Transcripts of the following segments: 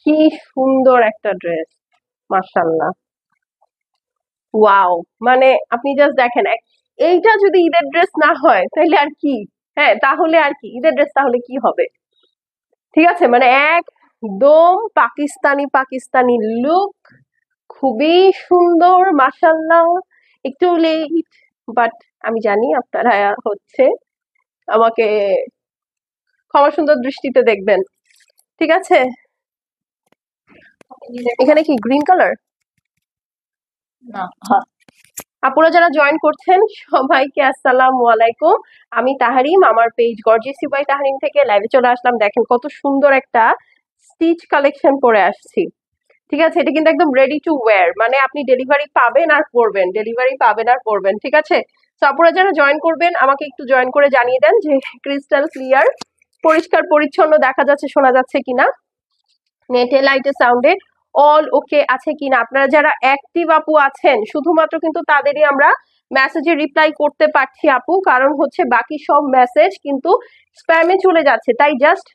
কি সুন্দর একটা ড্রেস, মাশাআল্লাহ। ওয়াও! মানে আপনি জাস্ট দেখেন, এইটা যদি ঈদের ড্রেস না হয় তাহলে আর কি? হ্যাঁ, তাহলে আর কি? ঈদের ড্রেস তাহলে কি হবে? ঠিক আছে? মানে একদম পাকিস্তানি, পাকিস্তানি লুক। খুবই সুন্দর, মাশাআল্লাহ। একটু লেট, বাট আমি জানি আপনারা হচ্ছে আমাকে ক্ষমা সুন্দর দৃষ্টিতে দেখবেন। ঠিক আছে? এখানে কি গ্রিন কালার? না, হ্যাঁ। আপুরা যারা জয়েন করছেন সবাইকে আসসালামু আলাইকুম। আমি তাহারিম, আমার পেজ গর্জিয়াস বাই তাহারিম থেকে লাইভে চলে আসলাম। দেখেন কত সুন্দর একটা স্টিচ কালেকশন পরে আসছি। ঠিক আছে, এটা কিন্তু একদম রেডি টু ওয়্যার, মানে আপনি ডেলিভারি পাবেন আর পরবেন, ডেলিভারি পাবেন আর পরবেন। ঠিক আছে, তো আপুরা যারা জয়েন করবেন আমাকে একটু জয়েন করে জানিয়ে দেন যে ক্রিস্টাল ক্লিয়ার, পরিষ্কার পরিচ্ছন্ন দেখা যাচ্ছে, শোনা যাচ্ছে কিনা, নেটে লাইটে সাউন্ডে অল ওকে আছে কিনা। আপনারা যারা অ্যাক্টিভ আপু আছেন শুধুমাত্র কিন্তু তাদেরই আমরা মেসেজে রিপ্লাই করতে পারছি আপু, কারণ হচ্ছে বাকি সব মেসেজ কিন্তু স্প্যামে চলে যাচ্ছে। তাই জাস্ট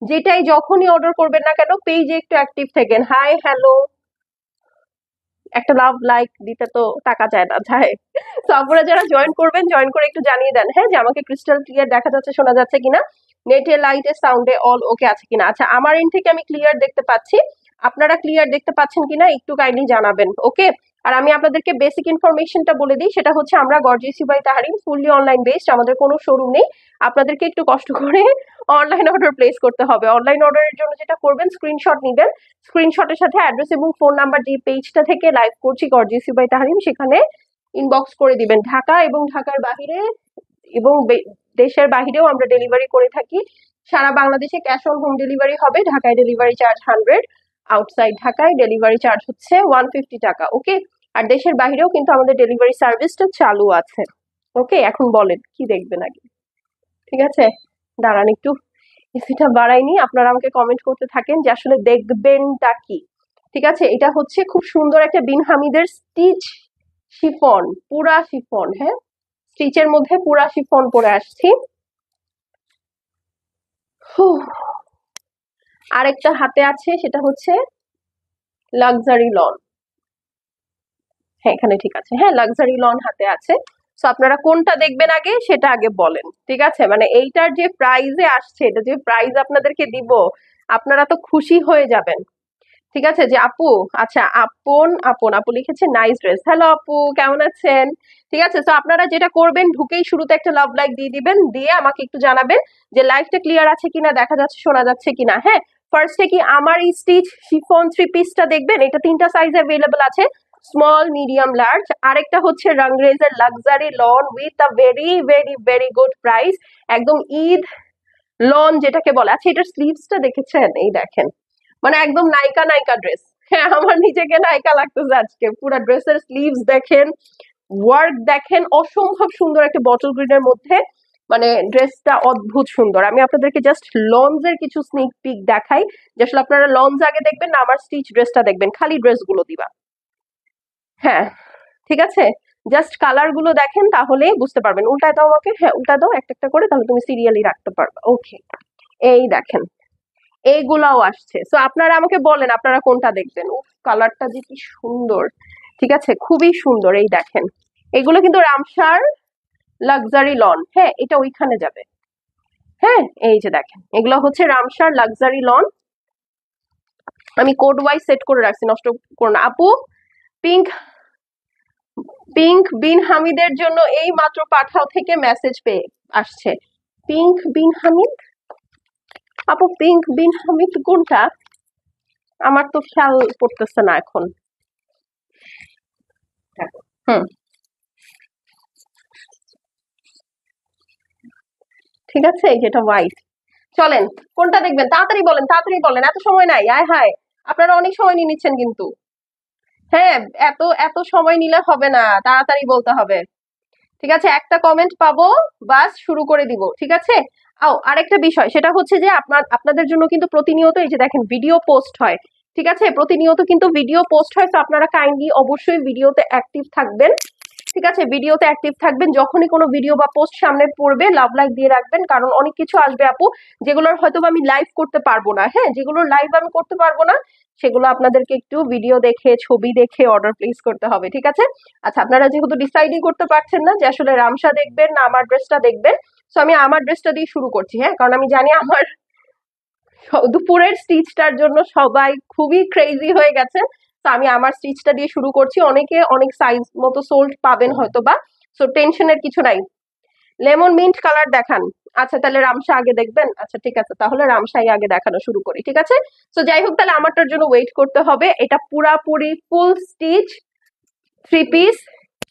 যেটাই যখনই অর্ডার করবেন না কেন পেজে একটু অ্যাক্টিভ থাকেন। হাই হ্যালো, একটা লাভ লাইক দিতে তো টাকা চায় না, যায়। তো আপনারা যারা জয়েন করবেন জয়েন করে একটু জানিয়ে দেন, হ্যাঁ, যে আমাকে ক্রিস্টাল ক্লিয়ার দেখা যাচ্ছে, শোনা যাচ্ছে কিনা, নেটে লাইটে সাউন্ডে অল ওকে আছে কিনা। আচ্ছা, আমার এন্ড থেকে আমি ক্লিয়ার দেখতে পাচ্ছি, আপনারা ক্লিয়ার দেখতে পাচ্ছেন কিনা একটু কাইন্ডলি জানাবেন, ওকে। আর আমি আপনাদেরকে বেসিক ইনফরমেশনটা বলে দিই, সেটা হচ্ছে আমরা gorgeous by Tahrim fully online based, আমাদের কোনো শোরুম নেই। আপনাদেরকে একটু কষ্ট করে অনলাইন অর্ডার প্লেস করতে হবে। অনলাইন অর্ডারের জন্য যেটা করবেন, স্ক্রিনশট নিবেন, স্ক্রিনশটের সাথে অ্যাড্রেস এবং ফোন নাম্বার, যে পেজটা থেকে লাইভ করছি গর্জিয়াস বাই তাহারিম, সেখানে ইনবক্স করে দিবেন। ঢাকা এবং ঢাকার বাহিরে এবং দেশের বাহিরেও আমরা ডেলিভারি করে থাকি। সারা বাংলাদেশে ক্যাশ অন হোম ডেলিভারি হবে। ঢাকায় ডেলিভারি চার্জ 100, আউটসাইড ঢাকায় ডেলিভারি চার্জ হচ্ছে 150 টাকা, ওকে। আর দেশের বাহিরেও কিন্তু আমাদের ডেলিভারি সার্ভিসটা চালু আছে, ওকে। এখন বলেন কি দেখবেন আগে? ঠিক আছে, দাঁড়ান একটু এসিটা বাড়াইনি, আপনারা আমাকে কমেন্ট করতে থাকেন যে আসলে দেখবেনটা কি। ঠিক আছে, এটা হচ্ছে খুব সুন্দর একটা বিন হামিদের স্টিচ শিফন, পুরা শিফন, হ্যাঁ, স্টিচের মধ্যে পুরা শিফন পরে আসছি। আরেকটা হাতে আছে, সেটা হচ্ছে লাক্সারি লন। হ্যাঁ, এখানে ঠিক আছে, হ্যাঁ, লাক্সারি লন হাতে আছে। তো আপনারা কোনটা দেখবেন আগে সেটা আগে বলেন। ঠিক আছে, মানে এইটার যে প্রাইজে আসছে, এটা যে প্রাইজ আপনাদেরকে দিব, আপনারা তো খুশি হয়ে যাবেন। ঠিক আছে, যে আপু, আচ্ছা, আপন আপন আপু লিখেছে নাইস ড্রেস। হ্যালো আপু, কেমন আছেন? ঠিক আছে, তো আপনারা যেটা করবেন, ঢুকেই শুরুতে একটা লাভ লাইক দিয়ে দিবেন, দিয়ে আমাকে একটু জানাবেন যে লাইভটা ক্লিয়ার আছে কিনা, দেখা যাচ্ছে, শোনা যাচ্ছে কিনা। হ্যাঁ, ফার্স্টে কি আমার এই স্টিচ শিফন থ্রি পিসটা দেখবেন, এটা 3টা সাইজ অ্যাভেলেবল আছে, স্মল মিডিয়াম লার্জ। আরেকটা হচ্ছে রংরেজের luxury lawn with a very very very good price, একদম ঈদ লন যেটাকে বলে। আচ্ছা, এটার স্লিভসটা দেখেছেন? এই দেখেন, মানে একদম নায়িকা নায়িকা ড্রেস। হ্যাঁ, আমার নিজেকে নায়িকা লাগতেছে আজকে। পুরো ড্রেসের স্লিভস দেখেন, ওয়ার্ক দেখেন, অসম্ভব সুন্দর একটা বটল গ্রিনের মধ্যে, মানে ড্রেসটা অদ্ভুত সুন্দর। আমি আপনাদেরকে জাস্ট লঞ্জের কিছু স্নিক পিক দেখাই, যে আসলে আপনারা লঞ্জ আগে দেখবেন না আমার স্টিচ ড্রেসটা দেখবেন, খালি ড্রেসগুলো দিবা। হ্যাঁ, ঠিক আছে, জাস্ট কালার গুলো দেখেন তাহলেই বুঝতে পারবেন। উল্টায় দাও আমাকে, হ্যাঁ উল্টা দাও একটা একটা করে, তাহলে তুমি সিরিয়ালি রাখতে পারবা, ওকে। এই দেখেন, এইগুলাও আসছে। সো আপনারা আমাকে বলেন আপনারা কোনটা দেখবেন। উফ, কালারটা যে কি সুন্দর, ঠিক আছে, খুবই সুন্দর। এই দেখেন, এগুলো কিন্তু রামসার লাক্সারি লন, হ্যাঁ, এটা ওইখানে যাবে। হ্যাঁ, এই যে দেখেন, এগুলো হচ্ছে রামসার লাক্সারি লন। আমি কোড ওয়াইজ সেট করে রাখছি, নষ্ট করো না আপু। পিঙ্ক পিঙ্ক বিন হামিদের জন্য এই মাত্র পাঠাও থেকে মেসেজ পেয়ে আসছে। পিঙ্ক বিন হামিদ, আপু পিঙ্ক বিন হামিদ কোনটা? আমার তো খেয়াল পড়তেছে না এখন। হুম, ঠিক আছে, এই যেটা হোয়াইট। চলেন, কোনটা দেখবেন? তাড়াতাড়ি বলেন, তাড়াতাড়ি বলেন, এত সময় নাই। আয় হায়, আপনারা অনেক সময় নিয়ে নিচ্ছেন কিন্তু। হ্যাঁ, এত এত সময় নিলে হবে না, তাড়াতাড়ি বলতে হবে। ঠিক আছে, একটা কমেন্ট পাবো, বাস শুরু করে দিব। ঠিক আছে। আরেকটা বিষয়, সেটা হচ্ছে যে আপনাদের জন্য কিন্তু প্রতিনিয়ত এই যে দেখেন ভিডিও পোস্ট হয়। ঠিক আছে, প্রতিনিয়ত কিন্তু ভিডিও পোস্ট হয়, তো আপনারা কাইন্ডলি অবশ্যই ভিডিওতে অ্যাক্টিভ থাকবেন। ঠিক আছে, ভিডিওতে অ্যাক্টিভ থাকবেন, যখনই কোনো ভিডিও বা পোস্ট সামনে পড়বে লাভ লাইক দিয়ে রাখবেন, কারণ অনেক কিছু আসবে আপু যেগুলোর হয়তো আমি লাইভ করতে পারবো না। হ্যাঁ, যেগুলোর লাইভ আমি করতে পারবো না সেগুলো আপনাদেরকে একটু ভিডিও দেখে ছবি দেখে অর্ডার প্লেস করতে হবে। ঠিক আছে, আচ্ছা আপনারা যেহেতু ডিসাইডই করতে পারছেন না যে আসলে রামসা দেখবেন না আমার ড্রেসটা দেখবেন, তো আমি আমার ড্রেসটা দিয়ে শুরু করছি। হ্যাঁ, কারণ আমি জানি আমার দুপুরের স্টিচটার জন্য সবাই খুবই ক্রেজি হয়ে গেছে, তো আমি আমার স্টিচটা দিয়ে শুরু করছি। অনেকে অনেক সাইজ মতো সোল্ড পাবেন হয়তো বা, সো টেনশনের কিছু নাই। লেমন মিন্ট কালার দেখান। আচ্ছা তাহলে রামসা আগে দেখবেন, আচ্ছা ঠিক আছে তাহলে রামসাই আগে দেখানো শুরু করি। ঠিক আছে, তো যাই হোক তাহলে আমারটার জন্য ওয়েট করতে হবে। এটা পুরাপুরি ফুল স্টিচ 3 পিস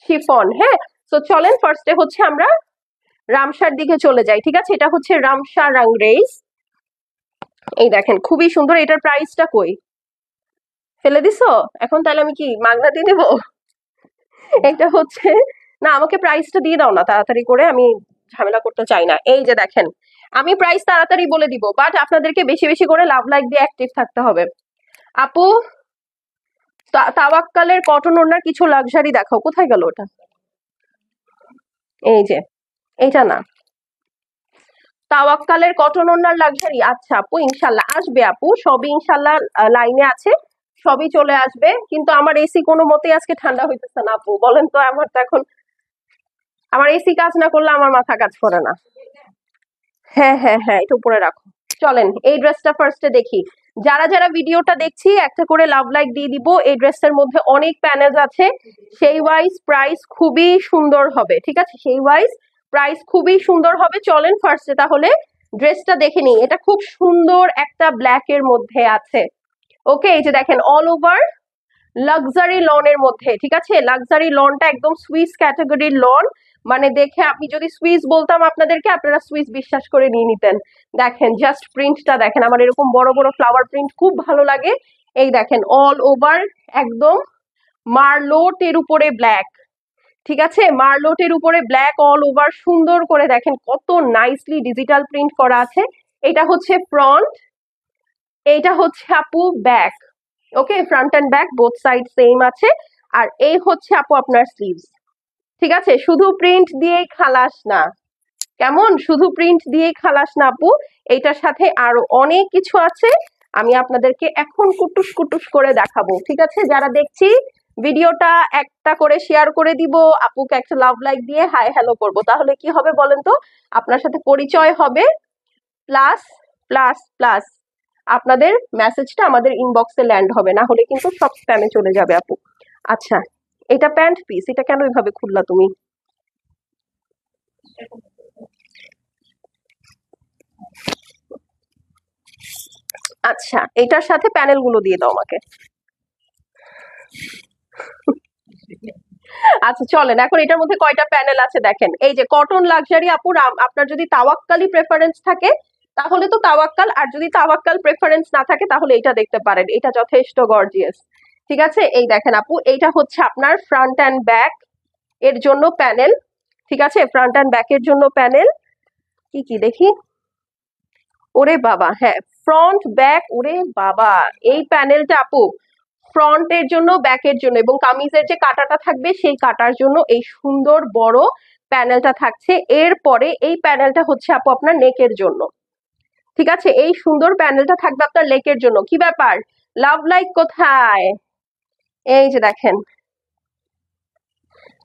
শিফন। হ্যাঁ, তো চলেন ফার্স্টে হচ্ছে আমরা রামসার দিকে চলে যাই। ঠিক আছে, এটা হচ্ছে রামসা রাংরেজ। এই দেখেন খুবই সুন্দর। এটার প্রাইসটা কই ফেলে দিছো এখন? তাহলে আমি কি মাগনা দিয়ে দেবো? এটা হচ্ছে, না আমাকে প্রাইসটা দিয়ে দাও না তাড়াতাড়ি করে, আমি ঝামেলা করতে চাই না। এই যে দেখেন, আমি প্রাইস তাড়াতাড়ি বলে দিব, বাট আপনাদেরকে বেশি বেশি করে লাভ লাইক দিয়ে অ্যাক্টিভ থাকতে হবে। আপু তাওয়াক্কালের কটন ওড়নার কিছু লাক্সারি দেখাও। কোথায় গেল ওটা? এই যে, এটা না, তাওয়াক্কালের কটন ওড়নার লাক্সারি। আচ্ছা আপু ইনশাল্লাহ আসবে আপু, সবই ইনশাল্লাহ লাইনে আছে, সবই চলে আসবে। কিন্তু আমার এসি কোনো মতেই আজকে ঠান্ডা হইতেছে না আপু, বলেন তো। আমার তো এখন, আমার এসি কাজ না করলে আমার মাথা কাজ করে না। হ্যাঁ হ্যাঁ হ্যাঁ, এটা উপরে রাখো। চলেন এই ড্রেসটা ফার্স্টে দেখি। যারা যারা ভিডিওটা দেখছি একটা করে লাভ লাইক দিয়ে দিব। এই ড্রেসের মধ্যে অনেক প্যানেলস আছে, সেই ওয়াইজ প্রাইস খুবই সুন্দর হবে। ঠিক আছে, সেই ওয়াইজ প্রাইস খুবই সুন্দর হবে। চলেন ফার্স্টে তাহলে ড্রেসটা দেখে নিই। এটা খুব সুন্দর একটা ব্ল্যাক এর মধ্যে আছে। ওকে, এই যে দেখেন অল ওভার লাক্সারি লনের মধ্যে। ঠিক আছে, লাক্সারি লনটা একদম সুইস ক্যাটাগরির লন, মানে দেখে আপনি যদি সুইস বলতাম আপনাদেরকে, আপনারা সুইস বিশ্বাস করে নিয়ে নিতেন। দেখেন জাস্ট প্রিন্টটা দেখেন, আমার এরকম বড় বড় ফ্লাওয়ার প্রিন্ট খুব ভালো লাগে। এই দেখেন অল ওভার একদম মার্লোটের উপরে ব্ল্যাক। ঠিক আছে, মার্লোটের উপরে ব্ল্যাক অল ওভার সুন্দর করে দেখেন কত নাইসলি ডিজিটাল প্রিন্ট করা আছে। এটা হচ্ছে ফ্রন্ট, এইটা হচ্ছে আপু back. Okay, front and back both side same আছে। আর এই হচ্ছে আপু আপনার স্লিভস। ঠিক আছে, শুধু প্রিন্ট দিয়েই খালাস না, কেমন? শুধু প্রিন্ট দিয়েই খালাস না আপু, এইটার সাথে আরো অনেক কিছু আছে, আমি আপনাদেরকে এখন কুটুস কুটুস করে দেখাবো। ঠিক আছে, যারা দেখছি ভিডিওটা একটা করে শেয়ার করে দিব, আপুকে একটা লাভ লাইক দিয়ে হাই হ্যালো করবো, তাহলে কি হবে বলেন তো? আপনার সাথে পরিচয় হবে, প্লাস প্লাস প্লাস আপনাদের মেসেজটা আমাদের ইনবক্সে ল্যান্ড হবে, না হলে কিন্তু সব স্প্যামে চলে যাবে আপু। আচ্ছা, এটা প্যান্ট পিস, এটা কেন এভাবে খুললা তুমি? আচ্ছা, এটার সাথে প্যানেল গুলো দিয়ে দাও আমাকে। আচ্ছা চলেন এখন এটার মধ্যে কয়টা প্যানেল আছে দেখেন। এই যে কটন লাক্সারি আপু, আপনার যদি তাওয়াক্কালি প্রেফারেন্স থাকে তাহলে তো তাওয়াক্কাল, আর যদি তাওয়াক্কাল প্রেফারেন্স না থাকে তাহলে এটা দেখতে পারেন, এটা যথেষ্ট গর্জিয়াস। ঠিক আছে, এই দেখেন আপু, এইটা হচ্ছে আপনার ফ্রন্ট অ্যান্ড ব্যাক এর জন্য প্যানেল। ঠিক আছে, ফ্রন্ট অ্যান্ড ব্যাক এর জন্য প্যানেল। কি কি দেখি, ওরে বাবা, হ্যাঁ ফ্রন্ট ব্যাক, ওরে বাবা এই প্যানেলটা আপু ফ্রন্টের জন্য ব্যাকের জন্য, এবং কামিজের যে কাটাটা থাকবে সেই কাটার জন্য এই সুন্দর বড় প্যানেলটা থাকছে। এরপরে এই প্যানেলটা হচ্ছে আপু আপনার নেকের জন্য। ঠিক আছে, এই সুন্দর প্যানেলটা থাকবে আপনার লেকের জন্য। কি ব্যাপার, লাভ লাইক কোথায়? এই যে দেখেন।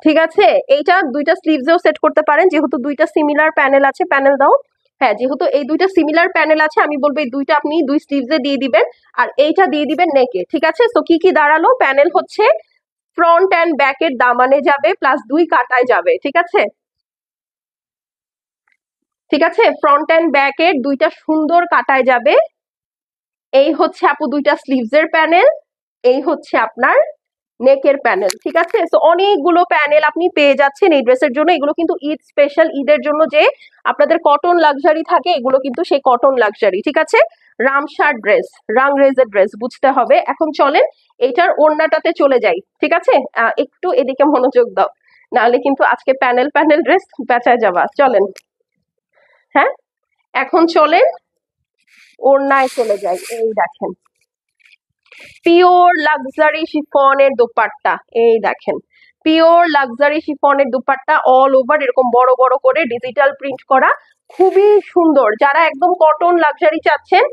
ঠিক আছে, এইটা দুইটা স্লিভসেও সেট করতে পারেন, যেহেতু দুইটা সিমিলার প্যানেল আছে। প্যানেল দাও। হ্যাঁ, যেহেতু এই দুইটা সিমিলার প্যানেল আছে, আমি বলবো এই দুইটা আপনি দুই স্লিভসে দিয়ে দিবেন, আর এইটা দিয়ে দিবেন নেকে। ঠিক আছে, তো কি কি দাঁড়ালো, প্যানেল হচ্ছে ফ্রন্ট অ্যান্ড ব্যাকের দামানে যাবে, প্লাস দুই কাটায় যাবে। ঠিক আছে, ঠিক আছে, ফ্রন্ট অ্যান্ড ব্যাকের দুইটা সুন্দর কাটায় যাবে। এই হচ্ছে আপু দুইটা স্লিভসের প্যানেল, এই হচ্ছে আপনার নেকের প্যানেল। ঠিক আছে, তো অনেকগুলো প্যানেল আপনি পেয়ে যাচ্ছেন এই ড্রেসের জন্য। এগুলো কিন্তু ঈদ স্পেশাল, ঈদের জন্য যে আপনাদের কটন লাক্সারি থাকে, এগুলো কিন্তু সেই কটন লাক্সারি। ঠিক আছে, রামসার ড্রেস, রাংরেজের ড্রেস বুঝতে হবে। এখন চলেন এটার ওড়নাটাতে চলে যাই। ঠিক আছে, একটু এদিকে মনোযোগ দাও, নাহলে কিন্তু আজকে প্যানেল প্যানেল ড্রেস বেচায় যাবা। চলেন, হ্যাঁ এখন চলেন ওড়নায় চলে যাই। এই দেখেন পিওর লাক্সারি শিফনের দোপাট্টা, এই দেখেন পিওর লাক্সারি শিফনের দুপাট্টা, অল ওভার এরকম বড় বড় করে ডিজিটাল প্রিন্ট করা, খুবই সুন্দর। যারা একদম কটন লাক্সারি চাচ্ছেন,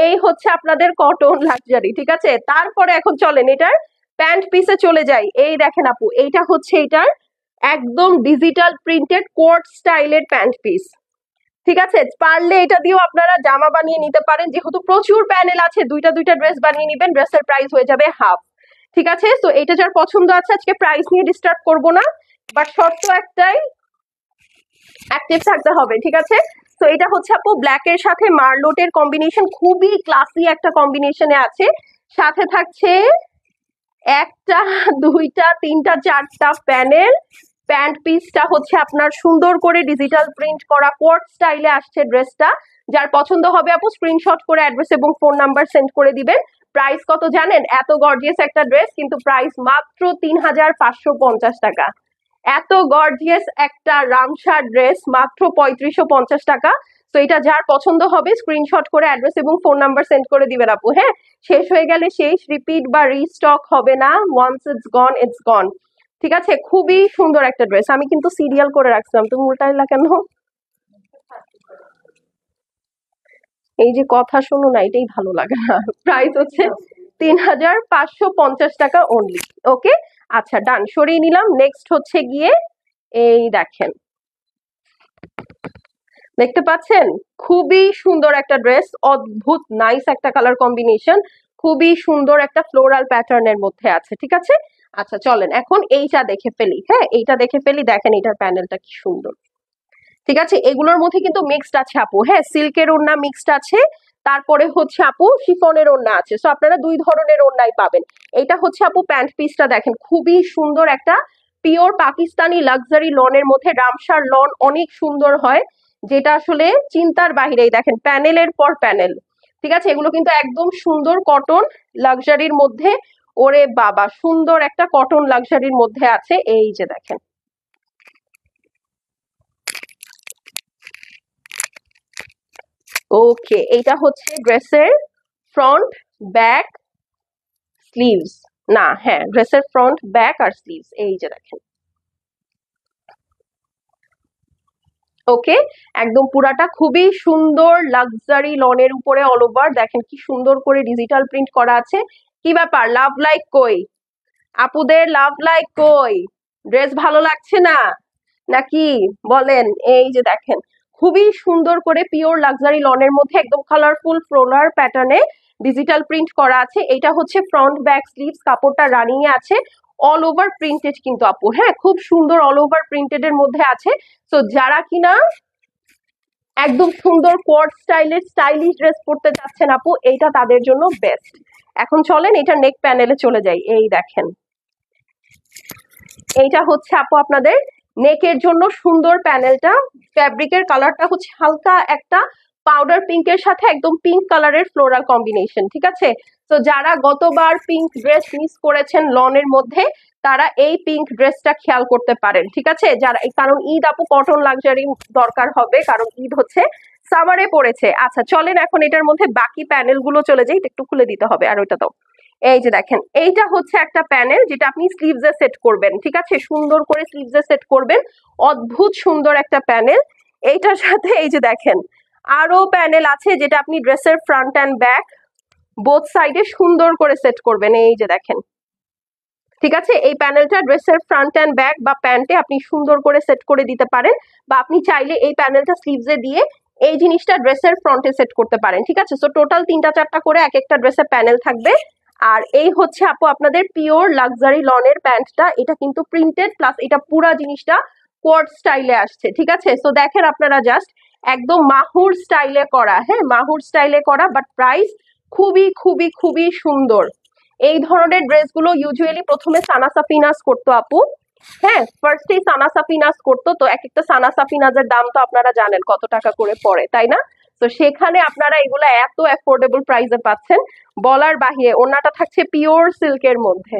এই হচ্ছে আপনাদের কটন লাক্সারি, ঠিক আছে। তারপরে এখন চলেন এটার প্যান্ট পিসে চলে যাই। এই দেখেন আপু, এইটা হচ্ছে এটার একদম ডিজিটাল প্রিন্টেড কোট স্টাইলের প্যান্ট পিস, ঠিক আছে। পারলে এটা দিয়েও আপনারা জামা বানিয়ে নিতে পারেন, যেহেতু প্রচুর প্যানেল আছে, দুইটা দুইটা ড্রেস বানিয়ে নিবেন, ড্রেসের প্রাইস হয়ে যাবে হাফ, ঠিক আছে। তো এটা যার পছন্দ আছে, আজকে প্রাইস নিয়ে ডিস্টার্ব করবো না, বাট শর্ত একটাই, অ্যাক্টিভ থাকতে হবে, ঠিক আছে। তো এটা হচ্ছে আপু ব্ল্যাক এর সাথে মার্লোটের কম্বিনেশন, খুবই ক্লাসি একটা কম্বিনেশনে আছে। সাথে থাকছে একটা, দুইটা, তিনটা, চারটা প্যানেল। প্যান্ট পিসটা হচ্ছে আপনার সুন্দর করে ডিজিটাল প্রিন্ট করা কোট স্টাইলে আসছে ড্রেসটা। যার পছন্দ হবে আপু স্ক্রিনশট করে অ্যাড্রেস এবং ফোন নাম্বার সেন্ড করে দিবেন। প্রাইস কত জানেন? এত গর্জিয়াস একটা ড্রেস, কিন্তু প্রাইস মাত্র ৩,৫৫০ টাকা। এত গর্জিয়াস একটা রামসার ড্রেস মাত্র ৩৫৫০ টাকা। তো এটা যার পছন্দ হবে স্ক্রিনশট করে অ্যাড্রেস এবং ফোন নাম্বার সেন্ড করে দিবেন আপু। হ্যাঁ, শেষ হয়ে গেলে শেষ, রিপিট বা রিস্টক হবে না। ওয়ান্স ইটস গন ইটস গন, ঠিক আছে। খুবই সুন্দর একটা ড্রেস, আমি কিন্তু সিরিয়াল করে রাখছিলাম, তুমি উল্টাইলা কেন? এই যে কথা শোনো না, এটাই ভালো লাগে না। প্রাইস হচ্ছে ৩,৫৫০ টাকা অনলি। ওকে, আচ্ছা ডান, সরিয়ে নিলাম। নেক্সট হচ্ছে গিয়ে এই দেখেন, দেখতে পাচ্ছেন খুবই সুন্দর একটা ড্রেস, অদ্ভুত নাইস একটা কালার কম্বিনেশন, খুবই সুন্দর একটা ফ্লোরাল প্যাটার্নের মধ্যে আছে, ঠিক আছে। আচ্ছা চলেন এখন এইটা দেখে ফেলি। হ্যাঁ, এইটা দেখে ফেলি, দেখেন এটার প্যানেলটা কি সুন্দর, ঠিক আছে। এগুলোর মধ্যে কিন্তু মিক্সড আছে আপু, হ্যাঁ, সিল্কের ওড়না মিক্সড আছে, তারপরে হচ্ছে আপু শিফনের ওড়না আছে। সো আপনারা দুই ধরনের ওড়নাই পাবেন। এটা হচ্ছে আপু প্যান্ট পিসটা, দেখেন খুবই সুন্দর একটা পিওর পাকিস্তানি লাক্সারি লনের মধ্যে। রামসার লন অনেক সুন্দর হয়, যেটা আসলে চিন্তার বাহিরেই। দেখেন প্যানেলের পর প্যানেল, ঠিক আছে। এগুলো কিন্তু একদম সুন্দর কটন লাক্সারির মধ্যে। ওরে বাবা, সুন্দর একটা কটন লাক্সারির মধ্যে আছে, এই যে দেখেন। ওকে, এইটা হচ্ছে ড্রেসের ফ্রন্ট, ব্যাক, স্লিভস, না হ্যাঁ ড্রেসের ফ্রন্ট, ব্যাক আর স্লিভস, এই যে দেখেন। ওকে, একদম পুরাটা খুবই সুন্দর লাক্সারি লনের উপরে অল ওভার, দেখেন কি সুন্দর করে ডিজিটাল প্রিন্ট করা আছে। কি ব্যাপার, লাভ লাইক কই আপুদের, লাভ লাইক কই? ড্রেস ভালো লাগছে না নাকি বলেন? এই যে দেখেন খুবই সুন্দর করে পিওর লাক্সারি লনের মধ্যে একদম কালারফুল ফ্লোরাল প্যাটার্নে ডিজিটাল প্রিন্ট করা আছে। এটা হচ্ছে ফ্রন্ট, ব্যাক, স্লিভস, কাপড়টা রানিং এ আছে, অল ওভার প্রিন্টেড কিন্তু আপু, হ্যাঁ খুব সুন্দর অল ওভার প্রিন্টেড এর মধ্যে আছে। তো যারা কিনা একদম সুন্দর কোয়ার্ড স্টাইলের স্টাইলিশ ড্রেস পরতে চাচ্ছেন আপু, এইটা তাদের জন্য বেস্ট। এখন চলেন এটা নেক প্যানেলে চলে যাই। এই দেখেন, এইটা হচ্ছে আপু আপনাদের নেকের জন্য সুন্দর প্যানেলটা। ফ্যাব্রিকের কালারটা হচ্ছে হালকা একটা পাউডার পিঙ্কের সাথে একদম পিঙ্ক কালারের ফ্লোরাল কম্বিনেশন, ঠিক আছে। তো যারা গতবার পিঙ্ক ড্রেস মিস করেছেন লনের মধ্যে, তারা এই পিঙ্ক ড্রেসটা খেয়াল করতে পারেন, ঠিক আছে। যারা, কারণ ঈদ আপু কটন লাক্সারি দরকার হবে, কারণ ঈদ হচ্ছে সামারে পড়েছে। আচ্ছা চলেন এখন এটার মধ্যে বাকি প্যানেল গুলো চলে যাই, একটু খুলে দিতে হবে আর ওইটা তো। এই যে দেখেন, এইটা হচ্ছে একটা প্যানেল যেটা আপনি স্লিভসে সেট করবেন, ঠিক আছে, সুন্দর করে স্লিভসে সেট করবেন, অদ্ভুত সুন্দর একটা প্যানেল। এইটার সাথে এই যে দেখেন আরো প্যানেল আছে, যেটা আপনি ড্রেসের ফ্রন্ট অ্যান্ড ব্যাক বোথ সাইডে সুন্দর করে সেট করবেন, এই যে দেখেন, ঠিক আছে। এই প্যানেলটা ড্রেসের ফ্রন্ট অ্যান্ড ব্যাক বা প্যান্টে আপনি সুন্দর করে সেট করে দিতে পারেন, বা আপনি চাইলে এই প্যানেলটা স্লিভসে দিয়ে এই জিনিসটা ড্রেসের ফ্রন্টে সেট করতে পারেন, ঠিক আছে। সো টোটাল 3টা 4টা করে এক একটা ড্রেসের প্যানেল থাকবে। আর এই হচ্ছে আপু আপনাদের পিওর লাক্সারি লনের প্যান্টটা, এটা কিন্তু প্রিন্টেড প্লাস এটা পুরা জিনিসটা কোয়ার্ড স্টাইলে আসছে, ঠিক আছে। সো দেখেন আপনারা জাস্ট একদম মাহুর স্টাইলে করা, হ্যাঁ মাহুর স্টাইলে করা, বাট প্রাইস খুবই খুবই খুবই সুন্দর। এই ধরনের ড্রেসগুলো ইউজুয়ালি প্রথমে সানা সাফিনাস করতো আপু, হ্যাঁ ফার্স্টেই সানা সাফিনাস করতো। তো এক একটা সানা সাফিনাজের দাম তো আপনারা জানেন কত টাকা করে পড়ে, তাই না? তো সেখানে আপনারা এগুলো এত অ্যাফোর্ডেবল প্রাইসে পাচ্ছেন বলার বাহিরে। ওনাটা থাকছে পিওর সিল্কের মধ্যে।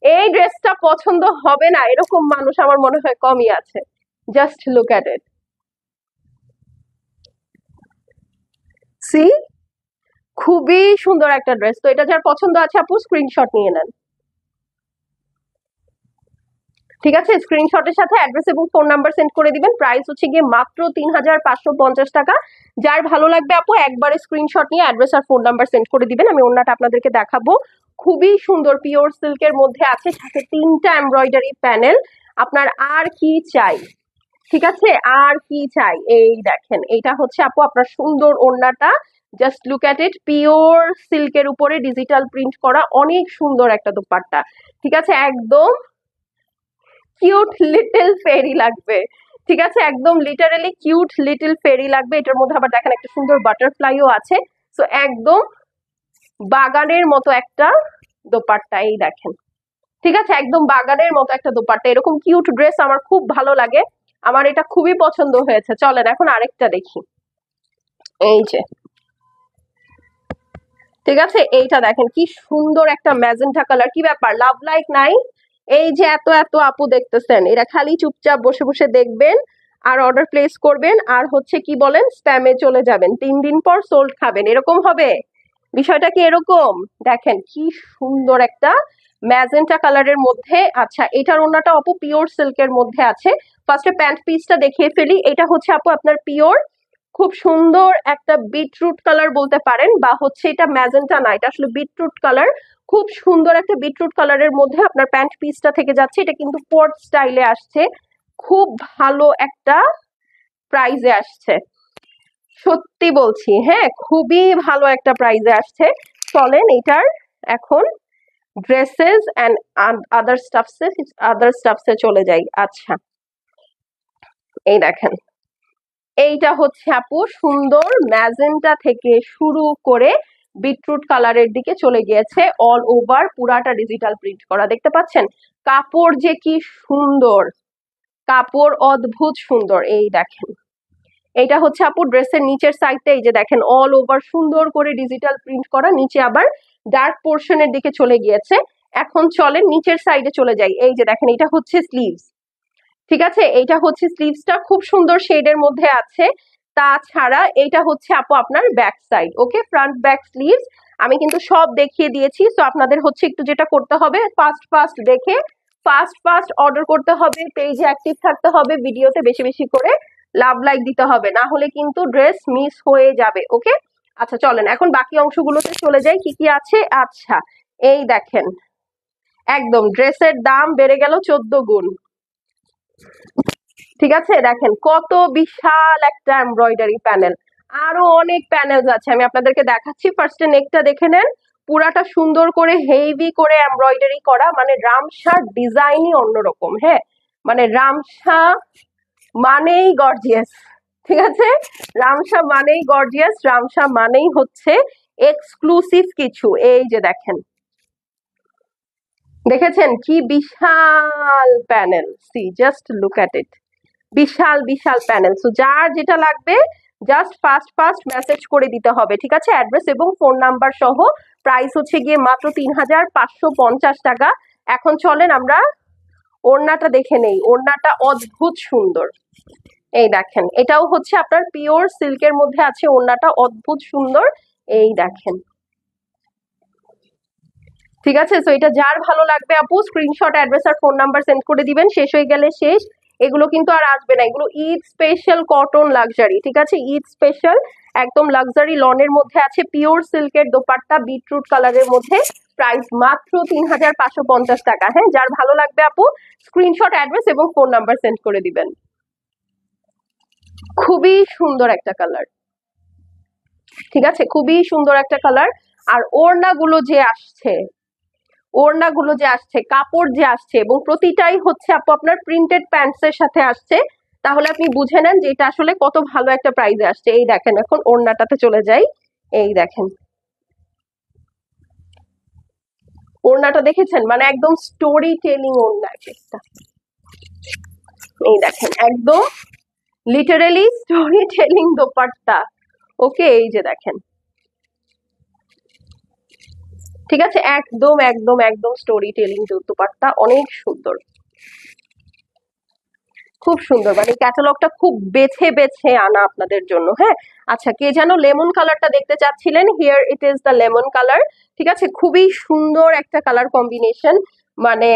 এই ড্রেসটা পছন্দ হবে না এরকম মানুষ আমার মনে হয় কমই আছে। Just look at it, see, খুবই সুন্দর একটা ড্রেস। তো এটা যার পছন্দ আছে আপু স্ক্রিনশট নিয়ে নেন। ঠিক আছে, স্ক্রিনশটের সাথে অ্যাড্রেস এবং ফোন নাম্বার সেন্ড করে দিবেন। প্রাইস হচ্ছে গিয়ে মাত্র 3550 টাকা। যার ভালো লাগবে আপু একবারে স্ক্রিনশট নিয়ে অ্যাড্রেস আর ফোন নাম্বার সেন্ড করে দিবেন। আমি ওড়নাটা আপনাদেরকে দেখাবো, খুবই সুন্দর পিওর সিল্কের মধ্যে আছে, সাথে 3টা এমব্রয়ডারি প্যানেল। আপনার আর কি চাই? ঠিক আছে, আর কি চাই? এই দেখেন, এইটা হচ্ছে আপু আপনার সুন্দর ওড়নাটা। Just look at it, pure সিল্কের উপরে ডিজিটাল প্রিন্ট করা, অনেক সুন্দর একটা দোপাট্টা। ঠিক আছে, একদম কিউট লিটল ফেরি লাগবে। ঠিক আছে, একদম লিটারালি কিউট লিটল ফেরি লাগবে। এটার মধ্যে আবার দেখেন একটা সুন্দর বাটারফ্লাইও আছে। সো একদম বাগানের মতো একটা দোপাট্টা, এই দেখেন। ঠিক আছে, একদম বাগানের মতো একটা দোপাট্টা। এরকম কিউট ড্রেস আমার খুব ভালো লাগে, আমার এটা খুবই পছন্দ হয়েছে। চলেন এখন আরেকটা দেখি। এই যে, ঠিক আছে, এইটা দেখেন কি সুন্দর একটা ম্যাজেন্টা কালার। কি ব্যাপার, লাভ লাইক নাই? এই যে এত এত আপু দেখতেছেন, এরা খালি চুপচাপ বসে বসে দেখবেন আর অর্ডার প্লেস করবেন, আর হচ্ছে কি বলেন, স্প্যামে চলে যাবেন, 3 দিন পর সোল্ড খাবেন, এরকম হবে। বিষয়টা কি এরকম? দেখেন কি সুন্দর একটা ম্যাজেন্টা কালারের মধ্যে। আচ্ছা, এটার ওড়নাটা আপু পিওর সিল্কের মধ্যে আছে। ফার্স্টে প্যান্ট পিসটা দেখিয়ে ফেলি। এটা হচ্ছে আপু আপনার পিওর, খুব সুন্দর একটা বিটরুট কালার বলতে পারেন, বা হচ্ছে এটা ম্যাজেন্টা না, এটা আসলে বিটরুট কালার। খুব সুন্দর একটা বিটরুট কালারের মধ্যে আপনার প্যান্ট পিসটা থেকে যাচ্ছে। এটা কিন্তু পোর্ট স্টাইলে আসছে, খুব ভালো একটা প্রাইজে আসছে, সত্যি বলছি, হ্যাঁ খুবই ভালো একটা প্রাইজে আসছে। চলেন এটার এখন ড্রেসেস এন্ড আদার স্টাফসে চলে যাই। আচ্ছা, এই দেখেন, এইটা হচ্ছে আপু সুন্দর ম্যাজেন্টা থেকে শুরু করে বিটরুট কালারের দিকে চলে গিয়েছে, অল ওভার পুরাটা ডিজিটাল প্রিন্ট করা। দেখতে পাচ্ছেন কাপড় যে কি সুন্দর, কাপড় অদ্ভুত সুন্দর। এই দেখেন, এইটা হচ্ছে আপু ড্রেসের নিচের সাইডটা। এই যে দেখেন, অল ওভার সুন্দর করে ডিজিটাল প্রিন্ট করা, নিচে আবার ডার্ক পোর্শনের দিকে চলে গিয়েছে। এখন চলেন নিচের সাইডে চলে যাই। এই যে দেখেন, এটা হচ্ছে স্লিভস। ঠিক আছে, এইটা হচ্ছে স্লিভসটা, খুব সুন্দর শেডের মধ্যে আছে। তাছাড়া এইটা হচ্ছে আপু আপনার ব্যাক সাইড। ওকে, ফ্রন্ট ব্যাক স্লিভস আমি কিন্তু সব দেখিয়ে দিয়েছি। তো আপনাদের হচ্ছে একটু যেটা করতে হবে, ফাস্ট ফাস্ট দেখে ফাস্ট ফাস্ট অর্ডার করতে হবে, পেজে অ্যাক্টিভ থাকতে হবে, ভিডিওতে বেশি বেশি করে লাভ লাইক দিতে হবে, না হলে কিন্তু ড্রেস মিস হয়ে যাবে। ওকে, আচ্ছা চলেন এখন বাকি অংশগুলোতে চলে যাই, কি কি আছে। আচ্ছা, এই দেখেন, একদম ড্রেসের দাম বেড়ে গেল 14 গুণ। ঠিক আছে, দেখেন কত বিশাল একটা এমব্রয়ডারি প্যানেল, আরো অনেক প্যানেলস আছে, আমি আপনাদেরকে দেখাচ্ছি। ফার্স্টে নেকটা দেখে নেন, পুরাটা সুন্দর করে হেভি করে এমব্রয়ডারি করা, মানে রামসা ডিজাইনই অন্যরকম। হ্যাঁ, মানে রামসা মানেই গর্জিয়াস। ঠিক আছে, রামসা মানেই গর্জিয়াস, রামসা মানেই হচ্ছে এক্সক্লুসিভ কিছু। এই যে দেখেন, দেখেছেন কি বিশাল panel, see just look at it, বিশাল বিশাল প্যানেল। সো যার যেটা লাগবে জাস্ট ফাস্ট ফাস্ট মেসেজ করে দিতে হবে। ঠিক আছে, অ্যাড্রেস এবং ফোন নাম্বার সহ। প্রাইস হচ্ছে গিয়ে মাত্র 3550 টাকা। এখন চলেন আমরা ওড়নাটা দেখে নেই, ওড়নাটা অদ্ভুত সুন্দর। এই দেখেন, এটাও হচ্ছে আপনার পিওর সিল্কের মধ্যে আছে, ওড়নাটা অদ্ভুত সুন্দর। এই দেখেন, ঠিক আছে। তো এটা যার ভালো লাগবে আপু স্ক্রিনশট অ্যাড্রেস আর ফোন নাম্বার সেন্ড করে দিবেন। শেষ হয়ে গেলে শেষ, এগুলো কিন্তু আর আসবে না। এগুলো ঈদ স্পেশাল কটন লাক্সারি। ঠিক আছে, ঈদ স্পেশাল একদম লাক্সারি লনের মধ্যে আছে, পিওর সিল্কের দোপাট্টা বিটরুট কালারের মধ্যে। প্রাইস মাত্র 3550 টাকা। হ্যাঁ, যার ভালো লাগবে আপু স্ক্রিনশট অ্যাড্রেস এবং ফোন নাম্বার সেন্ড করে দিবেন। খুবই সুন্দর একটা কালার, ঠিক আছে, খুবই সুন্দর একটা কালার। আর ওড়নাগুলো যে আসছে, ওড়নাগুলো যে আসছে, কাপড় যে আসছে, এবং প্রতিটাই হচ্ছে আপু আপনার প্রিন্টেড প্যান্টস এর সাথে আসছে, তাহলে আপনি বুঝে নেন যে এটা আসলে কত ভালো একটা প্রাইজে আসছে। এই দেখেন, এখন ওড়নাটাতে চলে যাই। এই দেখেন, ওড়নাটা দেখেছেন, মানে একদম স্টোরি টেলিং ওড়না একটা। এই দেখেন, একদম লিটারেলি স্টোরি টেলিং দোপাট্টা। ওকে, এই যে দেখেন, ঠিক আছে, একদম একদম একদম স্টোরি টেলিং দোপাট্টা, অনেক সুন্দর, খুব সুন্দর। মানে ক্যাটালগটা খুব বেছে বেছে আনা আপনাদের জন্য। হ্যাঁ, আচ্ছা, কে যেন লেমন কালারটা দেখতে চাচ্ছিলেন, here it is the lemon colour. ঠিক আছে, খুবই সুন্দর একটা কালার কম্বিনেশন, মানে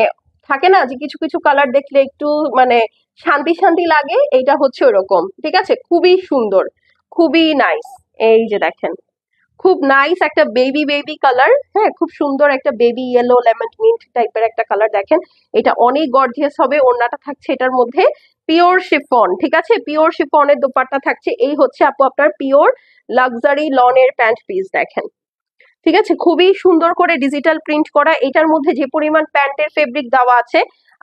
থাকে না যে কিছু কিছু কালার দেখলে একটু মানে শান্তি শান্তি লাগে, এইটা হচ্ছে ওরকম। ঠিক আছে, খুবই সুন্দর, খুবই নাইস। এই যে দেখেন, খুব নাইস একটা বেবি বেবি কালার। হ্যাঁ, খুব সুন্দর একটা বেবি ইয়েলো লেমন মিন্ট টাইপের একটা কালার। দেখেন এটা অনেক গর্জিয়াস হবে। ওড়নাটা থাকছে এটার মধ্যে পিওর শিফন। ঠিক আছে, পিওর শিফনের দোপাট্টা থাকছে। এই হচ্ছে আপু আপনার পিওর লাক্সারি লনের প্যান্ট পিস। দেখেন, ঠিক আছে, খুবই সুন্দর করে ডিজিটাল প্রিন্ট করা। এটার মধ্যে যে পরিমাণ প্যান্টের ফেব্রিক দেওয়া আছে,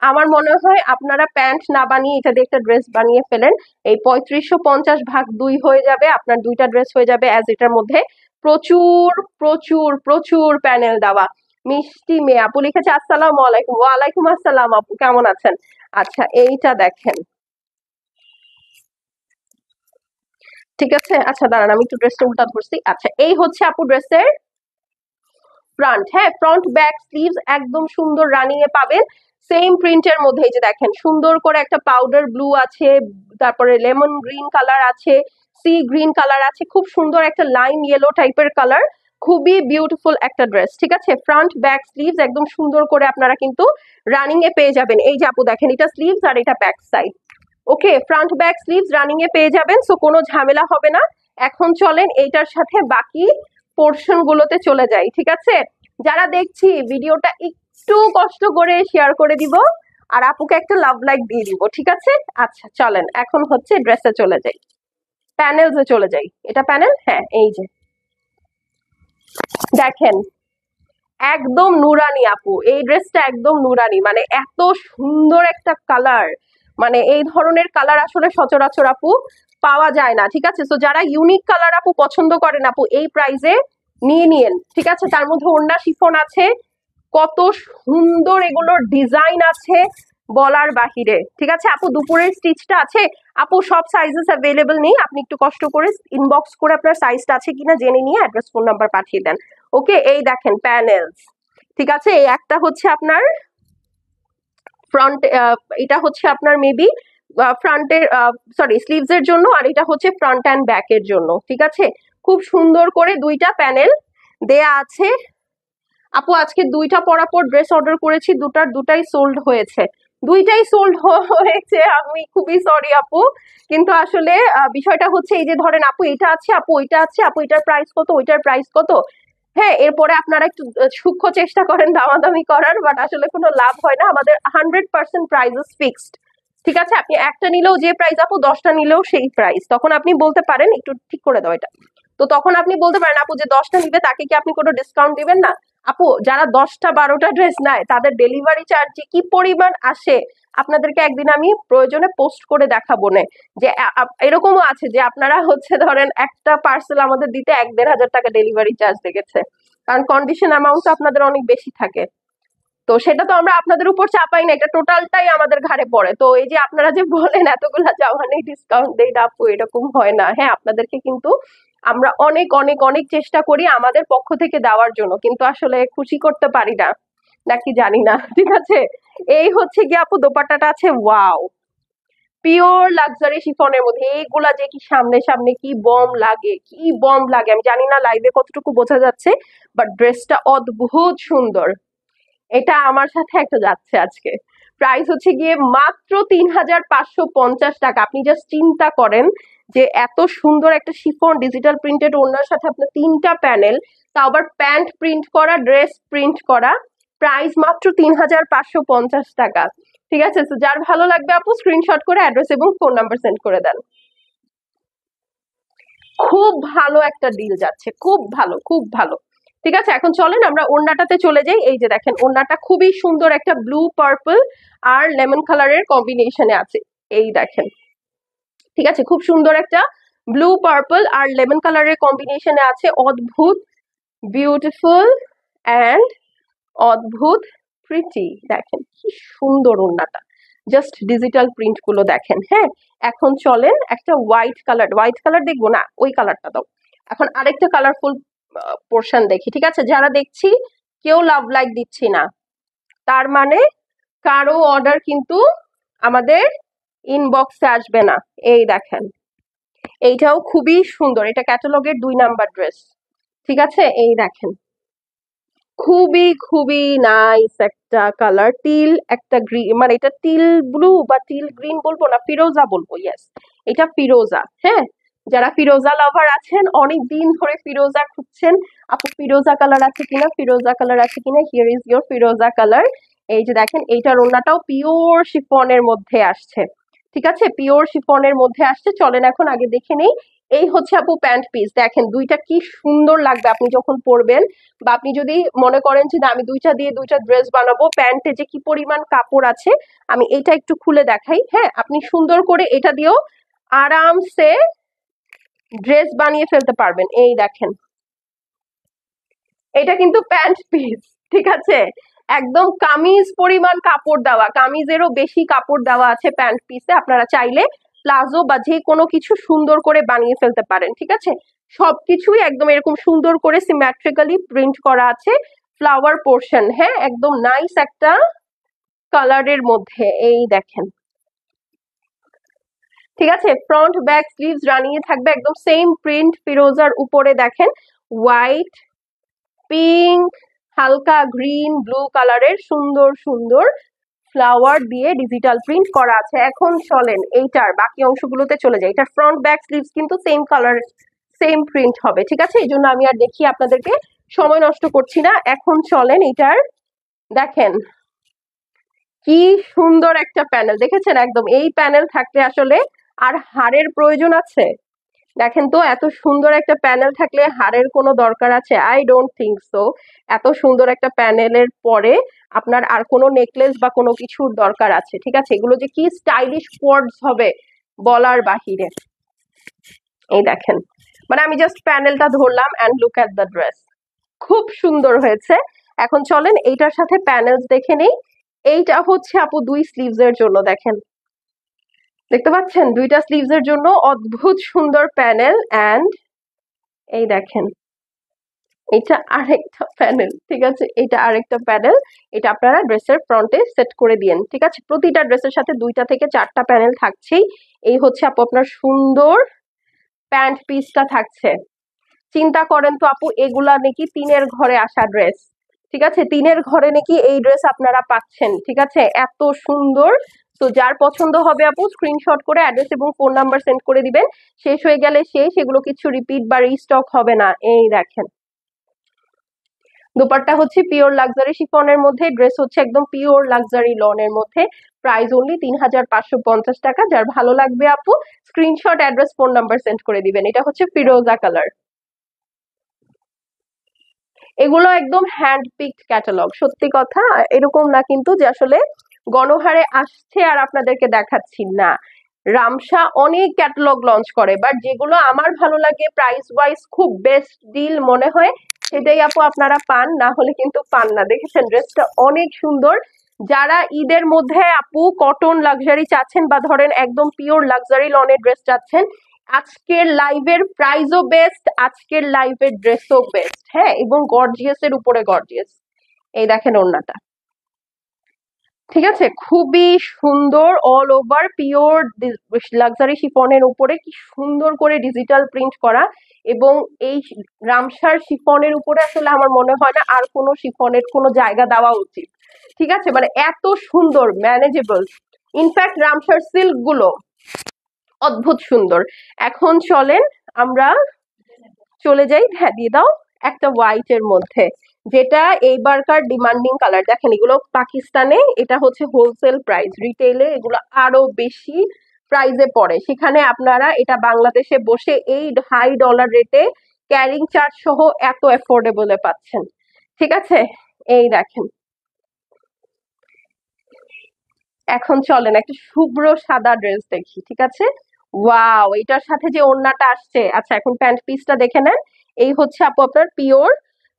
আমার মনে হয় আপনারা প্যান্ট না বানিয়ে এটা দিয়ে একটা ড্রেস বানিয়ে ফেলেন। এই 3550 ভাগ 2 হয়ে যাবে, আপনার দুইটা ড্রেস হয়ে যাবে। অ্যাজ এটার মধ্যে প্রচুর প্রচুর প্রচুর প্যানেল দেওয়া। মিষ্টি মেয়ে আপু লিখেছে আসসালামু আলাইকুম। ওয়ালাইকুম আসসালাম আপু, কেমন আছেন? আচ্ছা, এইটা দেখেন। ঠিক আছে, আচ্ছা দাঁড়ান, আমি একটু ড্রেসটা উল্টা ধরছি। আচ্ছা, এই হচ্ছে আপু ড্রেসের ফ্রন্ট। হ্যাঁ, ফ্রন্ট ব্যাক স্লিভস একদম সুন্দর রানিং এ পাবেন। সেম প্রিন্টের মধ্যে এই যে দেখেন, সুন্দর করে একটা পাউডার ব্লু আছে, তারপরে লেমন গ্রিন কালার আছে, সি গ্রিন কালার আছে, খুব সুন্দর একটা লাইম ইয়েলো টাইপের কালার। খুবই বিউটিফুল একটা ড্রেস। ঠিক আছে, ফ্রন্ট ব্যাক স্লিভস একদম সুন্দর করে আপনারা কিন্তু রানিং এ পেয়ে যাবেন। এই যে আপু দেখেন, এটা স্লিভস আর এটা ব্যাক সাইড। ওকে, ফ্রন্ট ব্যাক স্লিভস রানিং এ পেয়ে যাবেন, সো কোনো ঝামেলা হবে না। এখন চলেন এইটার সাথে বাকি পোর্শন গুলোতে চলে যাই। ঠিক আছে, যারা দেখছি ভিডিওটা একটু কষ্ট করে শেয়ার করে দিব, আর আপুকে একটা লাভ লাইক দিয়ে দিব। ঠিক আছে, আচ্ছা চলেন এখন হচ্ছে ড্রেসে চলে যাই, প্যানেলসে চলে যাই। এটা প্যানেল, হ্যাঁ এই যে দেখেন, একদম নুরানি আপু, এই ড্রেসটা একদম নুরানি, মানে এত সুন্দর একটা কালার। মানে এই ধরনের কালার আসলে সচরাচর আপু পাওয়া যায় না। ঠিক আছে, তো যারা ইউনিক কালার আপু পছন্দ করেন আপু এই প্রাইসে নিয়ে নিয়েন। ঠিক আছে, তার মধ্যে ওড়না শিফন আছে, কত সুন্দর এগুলোর ডিজাইন আছে বলার বাহিরে। ঠিক আছে আপু, দুপুরের স্টিচটা আছে আপু, সব সাইজেস অ্যাভেলেবল নেই, আপনি একটু কষ্ট করে ইনবক্স করে আপনার সাইজটা আছে কিনা জেনে নিয়ে অ্যাড্রেস ফোন নাম্বার পাঠিয়ে দেন। ওকে, এই দেখেন প্যানেলস। ঠিক আছে, এই একটা হচ্ছে আপনার ফ্রন্ট, এটা হচ্ছে আপনার মেবি ফ্রন্টের, সরি স্লিভস এর জন্য, আর এটা হচ্ছে ফ্রন্ট অ্যান্ড ব্যাক এর জন্য। ঠিক আছে, খুব সুন্দর করে দুইটা প্যানেল দেয়া আছে। আপু আজকে দুইটা পরাপর ড্রেস অর্ডার করেছি, দুটাই সোল্ড হয়েছে। দুইটাই সোল্ড হয়েছে, আমি খুবই সরি আপু। কিন্তু আসলে বিষয়টা হচ্ছে এই যে ধরেন আপু এটা আছে, আপু ওইটা আছে, আপু এটার প্রাইস কত, ওইটার প্রাইস কত। হ্যাঁ, এরপরে আপনারা একটু সূক্ষ্ম চেষ্টা করেন দামাদামি করার, বাট আসলে কোনো লাভ হয় না। আমাদের 100% প্রাইস ফিক্সড। ঠিক আছে, আপনি একটা নিলেও যে প্রাইস আপু, 10টা নিলেও সেই প্রাইস। তখন আপনি বলতে পারেন একটু ঠিক করে দাও এটা, তো তখন আপনি বলতে পারেন আপু যে 10টা নিবে তাকে কি আপনি কোনো ডিসকাউন্ট দিবেন না? আপু যারা 10টা 12টা ড্রেস নেয় তাদের ডেলিভারি চার্জ যে কি পরিমাণ আসে, আপনাদেরকে একদিন আমি প্রয়োজনে পোস্ট করে দেখাবো না। যে এরকমও আছে যে আপনারা হচ্ছে ধরেন একটা পার্সেল আমাদের দিতে 1-1.5 হাজার টাকা ডেলিভারি চার্জ লেগেছে, কারণ কন্ডিশন অ্যামাউন্ট আপনাদের অনেক বেশি থাকে। তো সেটা তো আমরা আপনাদের উপর চাপাই না, এটা টোটালটাই আমাদের ঘাড়ে পড়ে। তো এই যে আপনারা যে বলেন এতগুলা জামা নেই ডিসকাউন্ট দেই না আপু, এরকম হয় না। হ্যাঁ, আপনাদেরকে কিন্তু আমরা অনেক অনেক অনেক চেষ্টা করি আমাদের পক্ষ থেকে দেওয়ার জন্য, কিন্তু আসলে খুশি করতে পারি না নাকি জানি না। ঠিক আছে, এই হচ্ছে গিয়ে আপু দোপাট্টাটা আছে, ওয়াও, পিওর লাক্সারি শিফনের মধ্যে। এইগুলা যে কি সামনে সামনে কি বম লাগে, কি বম লাগে, আমি জানি না লাইভে কতটুকু বোঝা যাচ্ছে, বাট ড্রেসটা অদ্ভুত সুন্দর। এটা আমার সাথে একটা যাচ্ছে আজকে। প্রাইস হচ্ছে গিয়ে মাত্র 3550 টাকা। আপনি জাস্ট চিন্তা করেন যে এত সুন্দর একটা শিফন ডিজিটাল প্রিন্টেড ওড়নার সাথে আপনার 3টা প্যানেল, তাও আবার প্যান্ট প্রিন্ট করা, ড্রেস প্রিন্ট করা, প্রাইস মাত্র 3550 টাকা। ঠিক আছে, তো যার ভালো লাগবে আপু স্ক্রিনশট করে অ্যাড্রেস এবং ফোন নাম্বার সেন্ড করে দেন। খুব ভালো একটা ডিল যাচ্ছে, খুব ভালো, খুব ভালো। ঠিক আছে, এখন চলেন আমরা ওড়নাটাতে চলে যাই। এই যে দেখেন, ওড়নাটা খুবই সুন্দর একটা ব্লু পার্পল আর লেমন কালারের কম্বিনেশনে আছে। এই দেখেন, ঠিক আছে, খুব সুন্দর একটা ব্লু পার্পল আর লেমন কালারের কম্বিনেশনে আছে। অদ্ভুত বিউটিফুল অ্যান্ড অদ্ভুত প্রিটি। দেখেন কি সুন্দর ওড়নাটা, জাস্ট ডিজিটাল প্রিন্ট গুলো দেখেন। হ্যাঁ, এখন চলেন একটা হোয়াইট কালার দেখবো না, ওই কালারটা দাও। এখন আরেকটা কালারফুল পোর্শন দেখি। ঠিক আছে, যারা দেখছি কেউ লাভ লাইক দিচ্ছি না, তার মানে কারো অর্ডার কিন্তু আমাদের ইনবক্সে আসবে না। এই দেখেন, এইটাও খুবই সুন্দর, এটা ক্যাটালগের 2 নাম্বার ড্রেস। ঠিক আছে, এই দেখেন, খুবই খুবই নাইস একটা কালার, টিল একটা গ্রিন, মানে এটা টিল ব্লু বা টিল গ্রিন বলবো না, ফিরোজা বলবো, ইয়েস এটা ফিরোজা। হ্যাঁ, যারা ফিরোজা লাভার আছেন, অনেক দিন ধরে ফিরোজা খুঁজছেন, আপু ফিরোজা কালার আছে কিনা, ফিরোজা কালার আছে কিনা, here is your Firoza colour. এই যে দেখেন, এইটার ওড়নাটাও পিওর শিফনের মধ্যে আসছে, ঠিক আছে, পিওর শিফনের মধ্যে আসছে। চলেন এখন আগে দেখে নেই। এই হচ্ছে আপু প্যান্ট পিস, দেখেন দুইটা কি সুন্দর লাগবে আপনি যখন পরবেন, বা আপনি যদি মনে করেন যে না আমি দুইটা দিয়ে দুইটা ড্রেস বানাবো, প্যান্টে যে কি পরিমাণ কাপড় আছে, আমি এটা একটু খুলে দেখাই। হ্যাঁ, আপনি সুন্দর করে এটা দিয়েও আরামসে ড্রেস বানিয়ে ফেলতে পারবেন। এই দেখেন, এটা কিন্তু প্যান্ট পিস, ঠিক আছে, একদম কামিজ পরিমাণ কাপড় দেওয়া, কামিজেরও বেশি কাপড় দেওয়া আছে প্যান্ট পিসে। আপনারা চাইলে প্লাজো বা যে কোনো কিছু সুন্দর করে বানিয়ে ফেলতে পারেন, ঠিক আছে। সবকিছুই একদম এরকম সুন্দর করে সিমেট্রিক্যালি প্রিন্ট করা আছে, ফ্লাওয়ার পোর্শন, হ্যাঁ একদম নাইস একটা কালারের মধ্যে। এই দেখেন, ঠিক আছে, ফ্রন্ট ব্যাক স্লিভস রানিয়ে থাকবে, একদম সেম প্রিন্ট ফিরোজার উপরে দেখেন, হোয়াইট, পিঙ্ক, হালকা গ্রিন, ব্লু কালারের সুন্দর সুন্দর ফ্লাওয়ার দিয়ে ডিজিটাল প্রিন্ট করা আছে। এখন চলেন এইটার বাকি অংশগুলোতে চলে যাই। এটার ফ্রন্ট ব্যাক স্লিভস কিন্তু সেম কালার, সেম প্রিন্ট হবে, ঠিক আছে, এই জন্য আমি আর দেখিয়ে আপনাদেরকে সময় নষ্ট করছি না। এখন চলেন এটার, দেখেন কি সুন্দর একটা প্যানেল, দেখেছেন, একদম এই প্যানেল থাকলে আসলে আর হাড়ের প্রয়োজন আছে? দেখেন তো, এত সুন্দর একটা প্যানেল থাকলে হাড়ের কোনো দরকার আছে? I don't think so. এত সুন্দর একটা প্যানেলের পরে আপনার আর কোনো নেকলেস বা কোনো কিছুর দরকার আছে? ঠিক আছে, এগুলো যে কি স্টাইলিশ কোয়ার্ডস হবে বলার বাহিরে। এই দেখেন, মানে আমি জাস্ট প্যানেলটা ধরলাম and look at the dress, খুব সুন্দর হয়েছে। এখন চলেন এইটার সাথে প্যানেলস দেখে নেই। এইটা হচ্ছে আপু দুই স্লিভস এর জন্য, দেখেন, দেখতে পাচ্ছেন দুইটা স্লিভস এর জন্য অদ্ভুত সুন্দর প্যানেল। অ্যান্ড এই দেখেন, এটা আরেকটা প্যানেল, ঠিক আছে, এটা আরেকটা প্যানেল। এটা আপনারা ড্রেসের ফ্রন্টে সেট করে দিয়েন, ঠিক আছে, প্রতিটা ড্রেসের সাথে দুইটা থেকে চারটা প্যানেল থাকছেই। এই হচ্ছে আপু আপনার সুন্দর প্যান্ট পিসটা থাকছে। চিন্তা করেন তো আপু, এগুলা নাকি তিনের ঘরে আসা ড্রেস, ঠিক আছে, তিনের ঘরে নাকি এই ড্রেস আপনারা পাচ্ছেন, ঠিক আছে, এত সুন্দর। তো যার পছন্দ হবে আপু স্ক্রিনশট করে অ্যাড্রেস এবং ফোন নাম্বার সেন্ড করে দিবেন, শেষ হয়ে গেলে শেষ, এগুলো কিছু রিপিট বা রিস্টক হবে না। এই দেখেন, দোপাট্টা হচ্ছে পিওর লাক্সারি শিফনের মধ্যে, ড্রেস হচ্ছে একদম পিওর লাক্সারি লনের মধ্যে, প্রাইস অনলি ৩,৫৫০ টাকা। যার ভালো লাগবে আপু screenshot address phone number send করে দিবেন। এটা হচ্ছে ফিরোজা কালার। এগুলো একদম হ্যান্ড পিকড ক্যাটালগ, সত্যি কথা, এরকম না কিন্তু যে আসলে গণহারে আসছে আর আপনাদেরকে দেখাচ্ছি না। রামসা অনেক ক্যাটালগ লঞ্চ করে, বাট যেগুলো আমার ভালো লাগে, প্রাইস ওয়াইজ খুব বেস্ট ডিল মনে হয়, সেটাই আপু আপনারা পান, না হলে কিন্তু পান না। দেখেছেন ড্রেসটা অনেক সুন্দর। যারা ঈদের মধ্যে আপু কটন লাক্সারি চাচ্ছেন বা ধরেন একদম পিওর লাক্সারি লনের ড্রেস চাচ্ছেন, আজকের লাইভের প্রাইসও বেস্ট, আজকের লাইভের ড্রেসও বেস্ট, হ্যাঁ, এবং গর্জিয়াস এর উপরে গর্জিয়াস। এই দেখেন ওড়নাটা, ঠিক আছে, খুবই সুন্দর, অল ওভার পিওর লাক্সারি শিফনের উপরে কি সুন্দর করে ডিজিটাল প্রিন্ট করা। এবং এই রামসার শিফনের উপরে আসলে আমার মনে হয় না আর কোনো শিফনের কোনো জায়গা দেওয়া উচিত, ঠিক আছে, মানে এত সুন্দর ম্যানেজেবল। ইনফ্যাক্ট রামসার সিল্ক গুলো অদ্ভুত সুন্দর। এখন চলেন আমরা চলে যাই, হ্যাঁ দিয়ে দাও, একটা হোয়াইট এর মধ্যে, যেটা এইবারকার ডিমান্ডিং কালার। দেখেন এগুলো পাকিস্তানে এটা হচ্ছে হোলসেল প্রাইস, রিটেলে এগুলো আরো বেশি প্রাইসে পড়ে, সেখানে আপনারা এটা বাংলাদেশে বসে এই হাই ডলার রেটে ক্যারিং চার্জ সহ এত অ্যাফোর্ডেবলে পাচ্ছেন, ঠিক আছে। এই দেখেন, এখন চলেন একটা শুভ্র সাদা ড্রেস দেখি, ঠিক আছে। ওয়াও, এটার সাথে যে ওড়নাটা আসছে, আচ্ছা এখন প্যান্ট পিসটা দেখে নেন। এই হচ্ছে আপু আপনার পিওর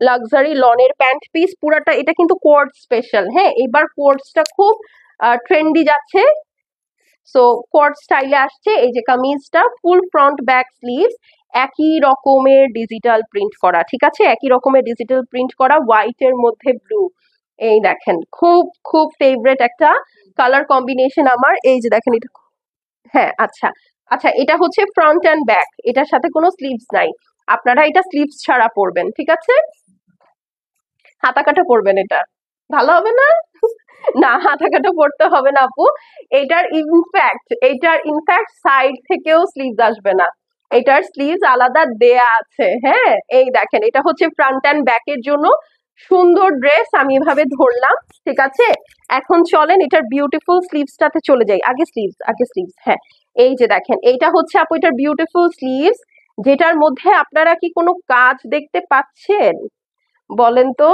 লাক্সারি লনের প্যান্ট পিস পুরাটা, এটা কিন্তু কোয়ার্ড স্পেশাল, হ্যাঁ এবার কোয়ার্ডসটা খুব ট্রেন্ডি যাচ্ছে, সো কোয়ার্ড স্টাইলে আসছে। এই যে কামিজটা ফুল ফ্রন্ট ব্যাক স্লিভস, একই রকমের ডিজিটাল প্রিন্ট করা, ঠিক আছে, একই রকমের ডিজিটাল প্রিন্ট করা, হোয়াইট এর মধ্যে ব্লু। এই দেখেন, খুব খুব ফেভারিট একটা কালার কম্বিনেশন আমার। এই যে দেখেন এটা, হ্যাঁ আচ্ছা, আচ্ছা এটা হচ্ছে ফ্রন্ট অ্যান্ড ব্যাক, এটার সাথে কোনো স্লিভস নাই, আপনারা এটা স্লিভস ছাড়া পরবেন, ঠিক আছে। হাতা কাটা পরবেন এটা, ভালো হবে না? না, হাতা কাটা পরতে হবে না আপু। এটার ইনফ্যাক্ট সাইড থেকেও স্লিভস আসবে না, এটার স্লিভস আলাদা দেয়া আছে। হ্যাঁ, এই দেখেন, এটা হচ্ছে ফ্রন্ট অ্যান্ড ব্যাকের জন্য সুন্দর ড্রেস। আমি এভাবে ধরলাম, ঠিক আছে। এখন চলেন এটার বিউটিফুল স্লিভসটাতে চলে যাই। আগে স্লিভস, হ্যাঁ। এই যে দেখেন, এইটা হচ্ছে আপু এটার বিউটিফুল স্লিভস, যেটার মধ্যে আপনারা কি কোনো কাজ দেখতে পাচ্ছেন বলেন তো?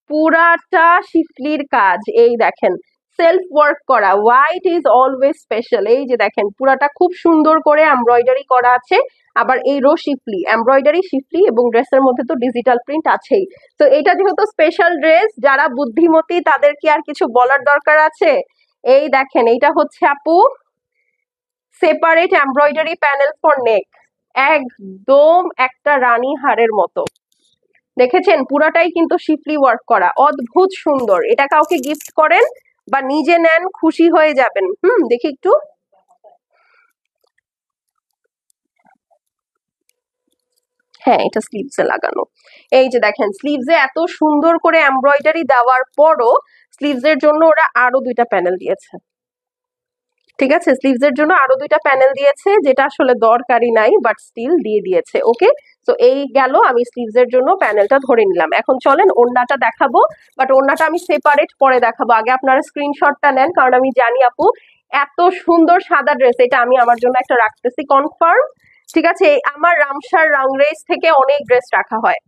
পুরাটা শিফলির কাজ, এই দেখেন, সেলফ ওয়ার্ক করা। White is always special. এই যে দেখেন, পুরাটা খুব সুন্দর করে এমব্রয়ডারি করা আছে। আবার এই শিফলি, এমব্রয়ডারি শিফলি, এবং ড্রেসের মধ্যে তো ডিজিটাল প্রিন্ট আছেই। তো এটা যেহেতু স্পেশাল ড্রেস, যারা বুদ্ধিমতী তাদের কি আর কিছু বলার দরকার আছে? এই দেখেন, এইটা হচ্ছে আপু সেপারেট এমব্রয়ডারি প্যানেল ফর নেক, একদম একটা রানী হারের মতো। দেখেছেন, পুরাটাই কিন্তু শিফলি ওয়ার্ক করা, অদ্ভুত সুন্দর। এটা কাউকে গিফট করেন বা নিজে নেন, খুশি হয়ে যাবেন। দেখি একটু। হ্যাঁ, এটা স্লিভসে লাগানো। এই যে দেখেন, স্লিভসে এত সুন্দর করে এমব্রয়ডারি দেওয়ার পরও স্লিভসের জন্য ওরা আরো 2টা প্যানেল দিয়েছে। ঠিক আছে, স্লিভসের জন্য আরো 2টা প্যানেল দিয়েছে, যেটা আসলে দরকারই নাই, বাট স্টিল দিয়ে দিয়েছে। ওকে, তো এই গেল, আমি স্লিভসের জন্য প্যানেলটা ধরে নিলাম। এখন চলেন ওড়নাটা দেখাবো, বাট ওড়নাটা আমি সেপারেট পরে দেখাবো। আগে আপনারা স্ক্রিনশটটা নেন, কারণ আমি জানি আপু এত সুন্দর সাদা ড্রেস, এটা আমি আমার জন্য একটা রাখতেছি কনফার্ম। ঠিক আছে, আমার রামসার রাংরেজ থেকে অনেক ড্রেস রাখা হয়।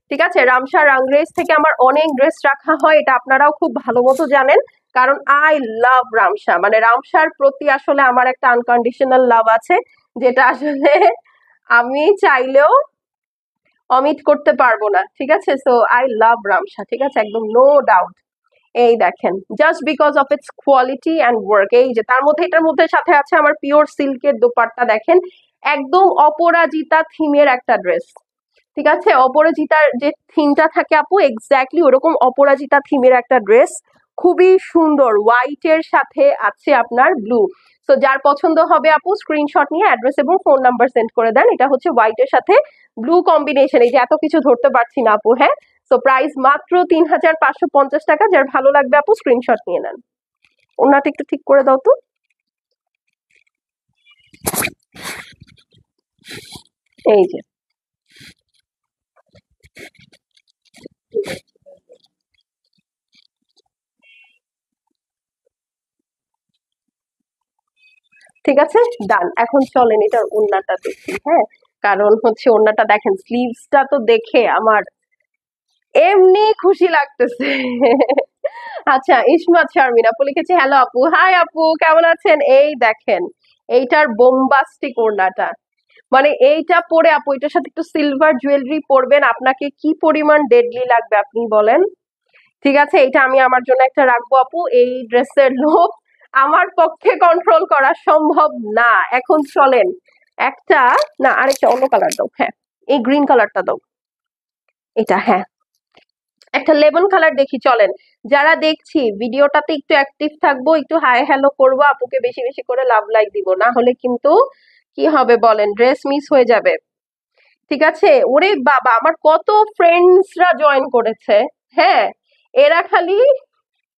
ঠিক আছে, রামসার রাংরেজ থেকে আমার অনেক ড্রেস রাখা হয়, এটা আপনারাও খুব ভালো মতো জানেন। কারণ আই লাভ রামসা, মানে রামসার প্রতি আসলে আমার একটা আনকন্ডিশনাল লাভ আছে, যেটা আসলে আমি চাইলেও অমিট করতে পারবো না। ঠিক আছে, সো আই লাভ রামসা, ঠিক আছে, একদম নো ডাউট। এই দেখেন, just because of its quality and work. এই যে তার মধ্যে, এটার মধ্যে সাথে আছে আমার পিওর সিল্কের দোপাট্টা, দেখেন একদম অপরাজিতা থিমের একটা ড্রেস। ঠিক আছে, অপরাজিতার যে থিমটা থাকে আপু, এক্স্যাক্টলি ওরকম অপরাজিতা থিমের একটা ড্রেস, খুবই সুন্দর। হোয়াইট এর সাথে আছে আপনার ব্লু। তো যার পছন্দ হবে আপু স্ক্রিনশট নিয়ে অ্যাড্রেস এবং ফোন নাম্বার সেন্ড করে দেন। এটা হচ্ছে হোয়াইট এর সাথে ব্লু কম্বিনেশন। এই যে এত কিছু ধরতে পারছি না আপু, হ্যাঁ। তো প্রাইস মাত্র 3550 টাকা। যার ভালো লাগবে আপু স্ক্রিনশট নিয়ে নেন। ওনাটা একটু ঠিক করে দাও তো। এই যে, ঠিক আছে, ডান। এখন চলেন এটার ওড়নাটা দেখি, হ্যাঁ। কারণ হচ্ছে ওড়নাটা দেখেন, স্লিভসটা তো দেখে আমার এমনি খুশি লাগতেছে। আচ্ছা, ইসমাত শারমিন আপু লিখেছে, হ্যালো আপু, হাই আপু, কেমন আছেন? এই দেখেন, এইটার বোম্বাস্টিক ওড়নাটা, মানে এইটা পরে আপু এটার সাথে একটু সিলভার জুয়েলারি পরবেন, আপনাকে কি পরিমাণ ডেডলি লাগবে আপনি বলেন। ঠিক আছে, এটা আমি আমার জন্য একটা রাখবো আপু। এই ড্রেসের লোভ আমার পক্ষে কন্ট্রোল করা সম্ভব না। এখন চলেন একটা, না আরেকটা অন্য কালার দাও, হ্যাঁ, এই গ্রিন কালারটা দাও, এটা, হ্যাঁ, একটা লেমন কালার দেখি। চলেন, যারা দেখছি ভিডিওটাতে একটু অ্যাক্টিভ থাকবো, একটু হাই হ্যালো করবো, আপুকে বেশি বেশি করে লাভ লাইক দিব, না হলে কিন্তু কি হবে বলেন, ড্রেস মিস হয়ে যাবে। ঠিক আছে, ওরে বাবা, আমার কত ফ্রেন্ডসরা জয়েন করেছে। হ্যাঁ, এরা খালি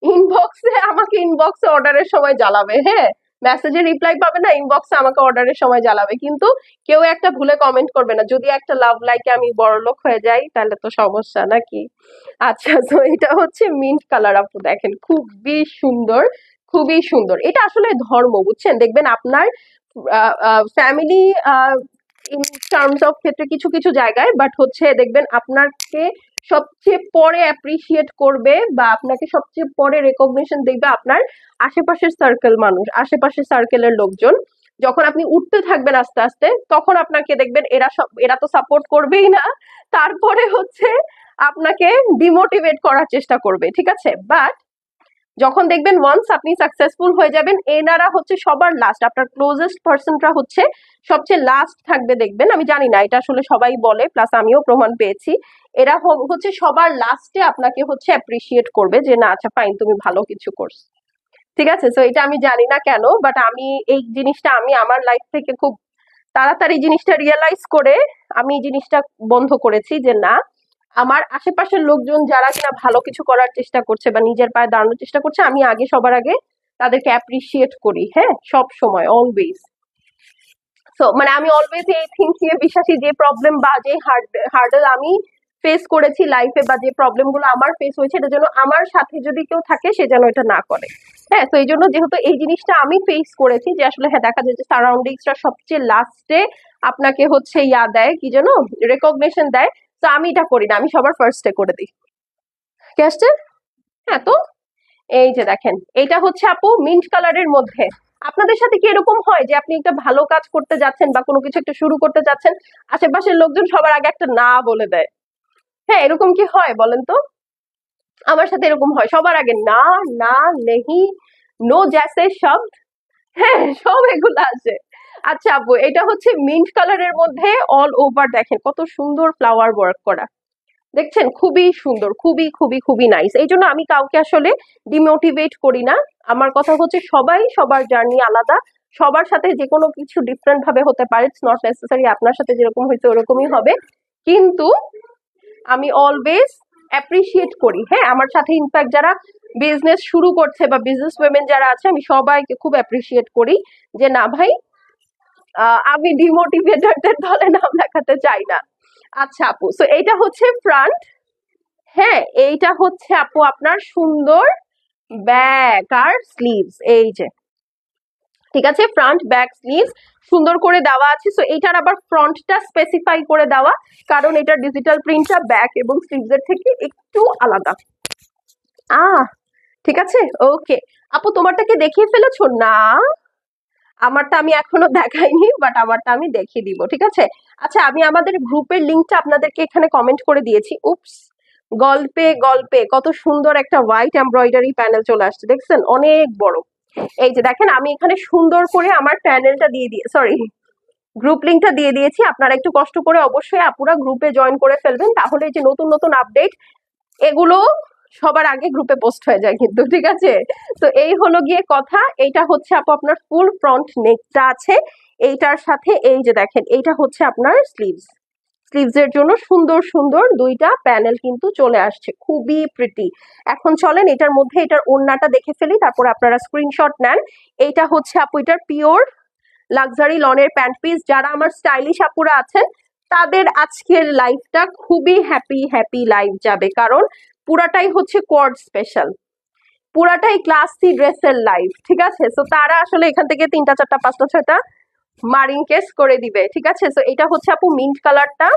ইনবক্সে অর্ডারের সময় জ্বালাবে, হ্যাঁ। মেসেজে রিপ্লাই পাবে না, ইনবক্সে আমাকে অর্ডারের সময় জ্বালাবে, কিন্তু কেউ একটা ভুলে কমেন্ট করবে না। যদি একটা লাভ লাইকে আমি বড়লোক হয়ে যাই, তাহলে তো সমস্যা নাকি? আচ্ছা, তো এটা হচ্ছে মিন্ট কালার আপু, দেখেন খুবই সুন্দর, খুবই সুন্দর। এটা আসলে ধর্ম, বুঝছেন, দেখবেন আপনার ফ্যামিলি ইন টার্মস অফ ক্ষেত্রে কিছু কিছু জায়গায়, বাট হচ্ছে দেখবেন আপনাকে সবচেয়ে পরে অ্যাপ্রিসিয়েট করবে বা আপনাকে সবচেয়ে পরে রেকগনিশন দেখবে আপনার আশেপাশের সার্কেল মানুষ, আশেপাশের সার্কেলের লোকজন। যখন আপনি উঠতে থাকবেন আস্তে আস্তে, তখন আপনাকে দেখবেন এরা তো সাপোর্ট করবেই না, তারপরে হচ্ছে আপনাকে ডিমোটিভেট করার চেষ্টা করবে। ঠিক আছে, বাট যখন দেখবেন ওয়ান্স আপনি সাকসেসফুল হয়ে যাবেন, এনারা হচ্ছে সবার লাস্ট, আপনার ক্লোজেস্ট পার্সনটা হচ্ছে সবচেয়ে লাস্ট থাকবে। দেখবেন, আমি জানি না, এটা আসলে সবাই বলে, প্লাস আমিও প্রমাণ পেয়েছি, এরা হচ্ছে সবার লাস্টে আপনাকে হচ্ছে অ্যাপ্রিসিয়েট করবে, যে না আচ্ছা ফাইন, তুমি ভালো কিছু করছো। ঠিক আছে, তো এটা আমি জানি না কেন, বাট আমি এই জিনিসটা আমি আমার লাইফ থেকে খুব তাড়াতাড়ি জিনিসটা রিয়েলাইজ করে আমি এই জিনিসটা বন্ধ করেছি, যে না, আমার আশেপাশের লোকজন যারা কিনা ভালো কিছু করার চেষ্টা করছে বা নিজের পায়ে দাঁড়ানোর চেষ্টা করছে, আমি আগে সবার আগে তাদেরকে অ্যাপ্রিসিয়েট করি, হ্যাঁ, সব সময়, অলওয়েজ। সো মানে আমি অলওয়েজ এই থিংস নিয়ে বিশ্বাসী, যে প্রবলেম বা যে হার্ডেল আমি ফেস করেছি লাইফে, বা যে প্রবলেম গুলো আমার ফেস হয়েছে, এটা যেন আমার সাথে যদি কেউ থাকে সে যেন এটা না করে। হ্যাঁ, তো এই জন্য যেহেতু এই জিনিসটা আমি ফেস করেছি, যে আসলে হ্যাঁ দেখা যায় যে সারাউন্ডিংসটা সবচেয়ে লাস্টে আপনাকে হচ্ছে দেয়, কি যেন রেকগনিশন দেয়। তো আমি এটা করি না, আমি সবার ফার্স্টে করে দিই। কে আসছে? হ্যাঁ, তো এই যে দেখেন, এটা হচ্ছে আপু মিন্ট কালারের মধ্যে। আপনাদের সাথে কি এরকম হয় যে আপনি একটা ভালো কাজ করতে যাচ্ছেন বা কোনো কিছু একটা শুরু করতে যাচ্ছেন, আশেপাশের লোকজন সবার আগে একটা না বলে দেয়? হ্যাঁ, এরকম কি হয় বলেন তো? আমার সাথে এরকম হয়, সবার আগে না, না, নেহি, নো জ্যাসে শব্দ, হ্যাঁ সব এগুলো আছে। আচ্ছা আপু, এটা হচ্ছে মিন্ট কালারের মধ্যে, অল ওভার দেখেন কত সুন্দর ফ্লাওয়ার ওয়ার্ক করা, দেখছেন? খুবই সুন্দর, খুবই খুবই খুবই নাইস। এই জন্য আমি কাউকে আসলে ডিমোটিভেট করি না। আমার কথা হচ্ছে সবাই সবার জার্নি আলাদা, সবার সাথে যে কোনো কিছু ডিফারেন্ট ভাবে হতে পারে, ইটস নট নেসেসারি আপনার সাথে যেরকম হয়েছে ওরকমই হবে। কিন্তু আমি অলওয়েজ অ্যাপ্রিসিয়েট করি, হ্যাঁ, আমার সাথে ইনফ্যাক্ট যারা বিজনেস শুরু করছে বা বিজনেস ওয়েমেন যারা আছে, আমি সবাইকে খুব অ্যাপ্রিসিয়েট করি, যে না ভাই, আমি ডিমোটিভেটরদের দলে নাম লেখাতে চাই না। আচ্ছা আপু, সো এইটা হচ্ছে ফ্রন্ট, হ্যাঁ, এইটা হচ্ছে আপু আপনার সুন্দর ব্যাক আর স্লিভস, এই যে, ঠিক আছে, ফ্রন্ট ব্যাক স্লিভস সুন্দর করে দেওয়া আছে। সো এইটার আবার ফ্রন্টটা স্পেসিফাই করে দেওয়া, কারণ এটার ডিজিটাল প্রিন্টটা ব্যাক এবং স্লিভস এর থেকে একটু আলাদা। আহ ঠিক আছে, ওকে। আপু তোমারটা কি দেখিয়ে ফেলেছো? না, আমারটা আমি এখনো দেখাইনি, বাট আমারটা আমি দেখিয়ে দিব, ঠিক আছে। আচ্ছা, আমি আমাদের গ্রুপের লিংকটা আপনাদেরকে এখানে কমেন্ট করে দিয়েছি। উপস, গল্পে গল্পে কত সুন্দর একটা হোয়াইট এমব্রয়ডারি প্যানেল চলে আসছে, দেখছেন? অনেক বড়। এই যে দেখেন, আমি এখানে সুন্দর করে আমার প্যানেলটা সরি, গ্রুপ লিংকটা দিয়ে দিয়েছি। আপনারা একটু কষ্ট করে অবশ্যই আপুরা গ্রুপে জয়েন করে ফেলবেন, তাহলে এই যে নতুন নতুন আপডেট এগুলো সবার আগে গ্রুপে পোস্ট হয়ে যায় কিন্তু, ঠিক আছে। তো এই হলো গিয়ে কথা। এইটা হচ্ছে আপু আপনার ফুল ফ্রন্ট নেকটা আছে, এইটার সাথে এই যে দেখেন, এইটা হচ্ছে আপনার স্লিভস, স্লিভস এর জন্য সুন্দর সুন্দর দুইটা প্যানেল কিন্তু চলে আসছে, খুবই প্রিটি। এখন চলেন এটার মধ্যে এটার ওড়নাটা দেখে ফেলি, তারপর আপনারা স্ক্রিনশট নেন। এইটা হচ্ছে আপু এটার পিওর লাক্সারি লনের প্যান্ট পিস। যারা আমার স্টাইলিশ আপুরা আছেন, তাদের আজকের লাইফটা খুবই হ্যাপি হ্যাপি লাইফ যাবে, কারণ পুরাটাই হচ্ছে কোয়ার্ড স্পেশাল, পুরাটাই ক্লাস সি ড্রেসের লাইফ, ঠিক আছে। সো তারা আসলে এখান থেকে 3টা 4টা 5টা 6টা মারিং কেস করে দিবে, ঠিক আছে। সো এটা হচ্ছে আপু মিন্ট কালারটা,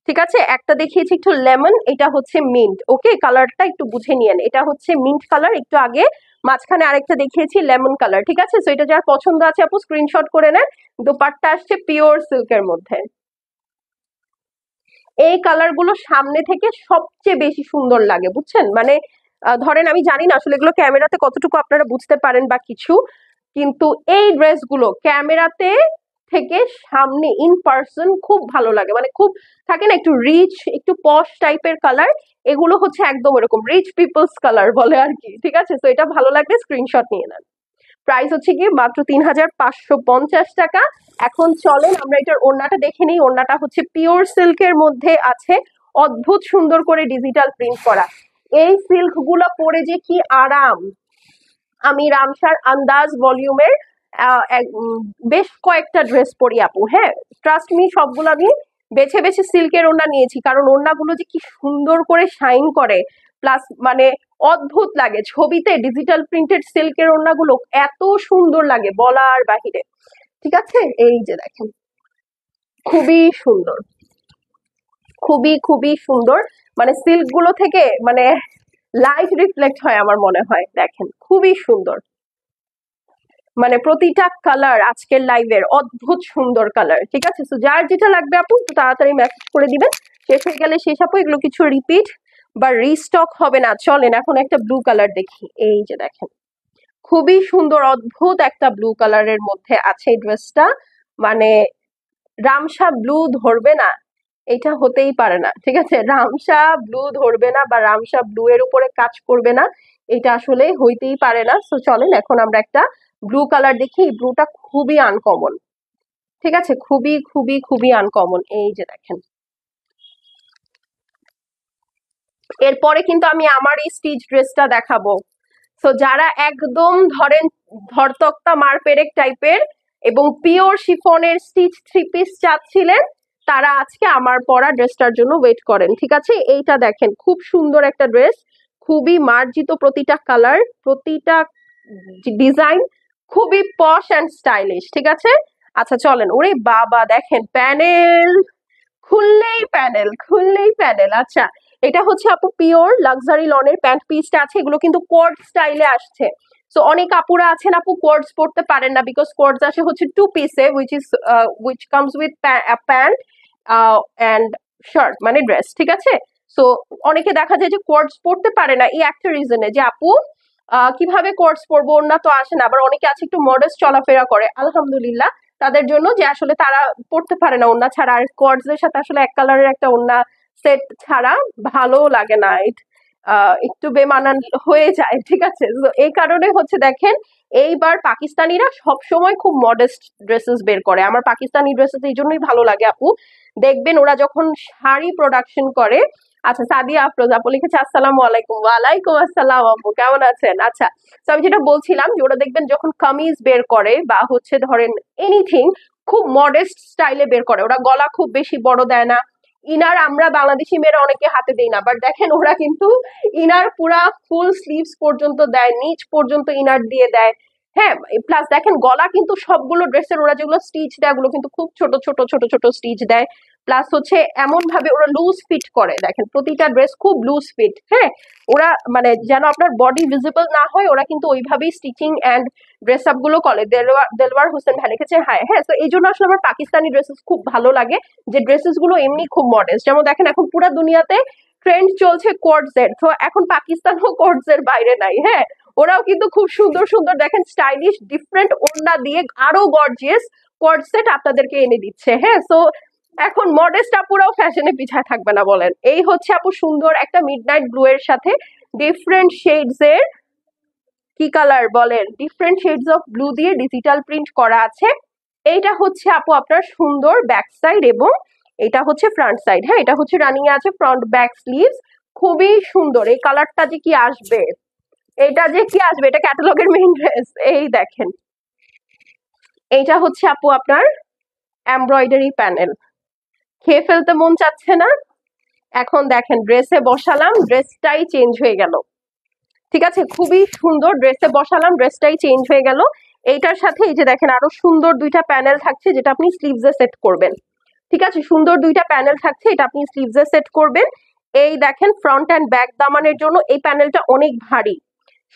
ঠিক আছে। একটা দেখিয়েছি একটু লেমন, এটা হচ্ছে মিন্ট, ওকে। কালারটা একটু বুঝে নিয়েন, এটা হচ্ছে মিন্ট কালার, একটু আগে মাঝখানে আরেকটা দেখিয়েছি লেমন কালার, ঠিক আছে। সো এটা যার পছন্দ আছে আপু স্ক্রিনশট করে নেন। দোপাট্টা আসছে পিওর সিল্কের মধ্যে। এই কালার গুলো সামনে থেকে সবচেয়ে বেশি সুন্দর লাগে, বুঝছেন? মানে ধরেন আমি জানি না আসলে এগুলো ক্যামেরাতে কতটুকু আপনারা বুঝতে পারেন বা কিছু, কিন্তু এই ড্রেসগুলো ক্যামেরাতে থেকে সামনে ইন পার্সন খুব ভালো লাগে, মানে খুব থাকে না একটু রিচ, একটু পশ টাইপের কালার, এগুলো হচ্ছে একদম এরকম রিচ পিপলস কালার বলে আর কি, ঠিক আছে। তো এটা ভালো লাগলে স্ক্রিনশট নিয়ে নেন। প্রাইস হচ্ছে কি মাত্র 3550 টাকা। এখন চলেন আমরা এটার ওড়নাটা দেখে নিই। ওড়নাটা হচ্ছে পিওর সিল্কের মধ্যে আছে, অদ্ভুত সুন্দর করে ডিজিটাল প্রিন্ট করা। এই সিল্ক গুলো পরে যে কি আরাম! আমি রামসার আন্দাজ ভলিউমের বেশ কয়েকটা ড্রেস পরি আপু, হ্যাঁ, ট্রাস্ট মি, সবগুলো আমি বেছে বেছে সিল্কের ওড়না নিয়েছি, কারণ ওড়নাগুলো যে কি সুন্দর করে শাইন করে, প্লাস মানে অদ্ভুত লাগে। ছবিতে ডিজিটাল প্রিন্টেড সিল্কের ওড়নাগুলো এত সুন্দর লাগে বলার বাহিরে, ঠিক আছে। এই যে দেখেন, খুবই সুন্দর, খুবই খুবই সুন্দর, মানে সিল্ক গুলো থেকে মানে লাইট রিফ্লেক্ট হয় আমার মনে হয়, দেখেন খুবই সুন্দর, মানে প্রতিটা কালার আজকের লাইভের অদ্ভুত সুন্দর কালার, ঠিক আছে। তো যার যেটা লাগবে আপু একটু তাড়াতাড়ি মেসেজ করে দিবেন, শেষ হয়ে গেলে শেষ আপু, এগুলো কিছু রিপিট বা রিস্টক হবে না। চলেন এখন একটা ব্লু কালার দেখি, এই যে দেখেন, খুবই সুন্দর অদ্ভুত একটা ব্লু কালারের মধ্যে আছে এই ড্রেসটা, মানে রামসা ব্লু ধরবে না, এটা হতেই পারে না, ঠিক আছে। রামসা ব্লু ধরবে না বা রামসা ব্লু এর উপরে কাজ করবে না, এটা আসলে হইতেই পারে না। তো চলেন এখন আমরা একটা ব্লু কালার দেখি। ব্লুটা খুবই আনকমন, ঠিক আছে, খুবই খুবই খুবই আনকমন। এই যে দেখেন, এরপরে কিন্তু আমি আমার এই স্টিচ ড্রেসটা দেখাবো। সো যারা একদম ধরেন ধরতক্তা মারপেরেক টাইপের এবং পিওর শিফনের স্টিচ থ্রি পিস চাচ্ছিলেন, তারা আজকে আমার পরা ড্রেসটার জন্য ওয়েট করেন। ঠিক আছে, এইটা দেখেন খুব সুন্দর একটা ড্রেস, খুবই মার্জিত, প্রতিটা কালার, প্রতিটা ডিজাইন খুবই পশ অ্যান্ড স্টাইলিশ। ঠিক আছে, আচ্ছা চলেন। ওরে বাবা দেখেন প্যানেল, খুললেই প্যানেল, খুললেই প্যানেল। আচ্ছা, এটা হচ্ছে আপু পিওর লাক্সারি লনের প্যান্ট পিসটা আছে, এগুলো কিন্তু কোয়ার্ড স্টাইলে আসছে। সো অনেক আপুরা আছেন আপু কোয়ার্ডস পরতে পারেন না, বিকজ কোয়ার্ডস আসে হচ্ছে টু পিসে, which comes with pant and shirt, মানে ড্রেস। ঠিক আছে, সো অনেকে দেখা যায় যে কোয়ার্ডস পরতে পারে না এই একটা রিজনে যে আপু কিভাবে কোয়ার্ডস পরবো, ওড়না তো আসে না। আবার অনেকে আছে একটু মডেস্ট চলাফেরা করে, আলহামদুলিল্লাহ তাদের জন্য, যে আসলে তারা পড়তে পারে না ওড়না ছাড়া। আর কর্ডস এর সাথে আসলে এক কালারের একটা ওড়না সেট ছাড়া ভালো লাগে না, একটু বেমানান হয়ে যায়। ঠিক আছে, তো এই কারণে হচ্ছে দেখেন এইবার পাকিস্তানিরা সব সময় খুব মডেস্ট ড্রেসেস বের করে। আমার পাকিস্তানি ড্রেসেস এই জন্যই ভালো লাগে আপু, দেখবেন ওরা যখন শাড়ি প্রোডাকশন করে। আচ্ছা, সাদিয়া আফরোজ আপু লিখেছে আসসালামু আলাইকুম। ওয়ালাইকুম আসসালাম আপু, কেমন আছেন? আচ্ছা, তো আমি যেটা বলছিলাম যে ওরা দেখবেন যখন কামিজ বের করে বা হচ্ছে ধরেন এনিথিং খুব মডেস্ট স্টাইলে বের করে, ওরা গলা খুব বেশি বড় দেয় না। ইনার আমরা বাংলাদেশি মেয়েরা অনেকে হাতে দেই না, বাট দেখেন ওরা কিন্তু ইনার পুরা ফুল স্লিভস পর্যন্ত দেয়, নিচ পর্যন্ত ইনার দিয়ে দেয়। হ্যাঁ, প্লাস দেখেন গলা কিন্তু সবগুলো ড্রেসের ওরা যেগুলো স্টিচ দেয় ওগুলো কিন্তু খুব ছোট ছোট ছোট ছোট স্টিচ দেয়। প্লাস হচ্ছে এমন ভাবে ওরা লুজ ফিট করে, দেখেন প্রতিটা ড্রেস খুব লুজ ফিট। হ্যাঁ, ওরা মানে যেন আপনার বডি ভিজিবল না হয়, ওরা কিন্তু ওইভাবেই স্টিচিং এন্ড ড্রেস আপ গুলো করে। দেলওয়ার হোসেন ভাই লিখেছে হাই। হ্যাঁ, তো এই জন্য আসলে আমার পাকিস্তানি ড্রেসেস খুব ভালো লাগে, যে ড্রেসেস গুলো এমনি খুব মডেস্ট। যেমন দেখেন এখন পুরো দুনিয়াতে ট্রেন্ড চলছে কোয়ার্ডসের, তো এখন পাকিস্তানও কোয়ার্ডসের বাইরে নাই। হ্যাঁ, ওরাও কিন্তু খুব সুন্দর সুন্দর দেখেন স্টাইলিশ ডিফারেন্ট ওড়না দিয়ে আরো গর্জিয়াস কোয়ার্ড সেট আপনাদেরকে এনে দিচ্ছে। হ্যাঁ, সো এখন মডেস্ট আপুরাও ফ্যাশনে পিছায় থাকবে না বলেন। এই হচ্ছে আপু সুন্দর একটা মিডনাইট ব্লু এর সাথে ডিফারেন্ট শেডস এর, কি কালার বলেন, ডিফারেন্ট শেডস অফ ব্লু দিয়ে ডিজিটাল প্রিন্ট করা আছে। এইটা হচ্ছে আপু আপনার সুন্দর ব্যাক সাইড এবং এটা হচ্ছে ফ্রন্ট সাইড। হ্যাঁ, এটা হচ্ছে রানিং এ আছে ফ্রন্ট ব্যাক স্লিভস, খুবই সুন্দর। এই কালারটা যে কি আসবে, এটা যে কি আসবে, এটা ক্যাটালগের মেইন ড্রেস। এই দেখেন এইটা হচ্ছে আপু আপনার এমব্রয়ডারি প্যানেল, খেয়ে ফেলতে মন চাচ্ছে না, এখন দেখেন ড্রেসে বসালাম, ড্রেসটাই চেঞ্জ হয়ে গেল। ঠিক আছে, খুবই সুন্দর, ড্রেসে বসালাম ড্রেসটাই চেঞ্জ হয়ে গেল। এইটার সাথে এই যে দেখেন আরো সুন্দর দুইটা প্যানেল থাকছে, যেটা আপনি স্লিভসে সেট করবেন। ঠিক আছে, সুন্দর দুইটা প্যানেল থাকছে, এটা আপনি স্লিভসে সেট করবেন। এই দেখেন ফ্রন্ট অ্যান্ড ব্যাক দামানের জন্য এই প্যানেলটা অনেক ভারী।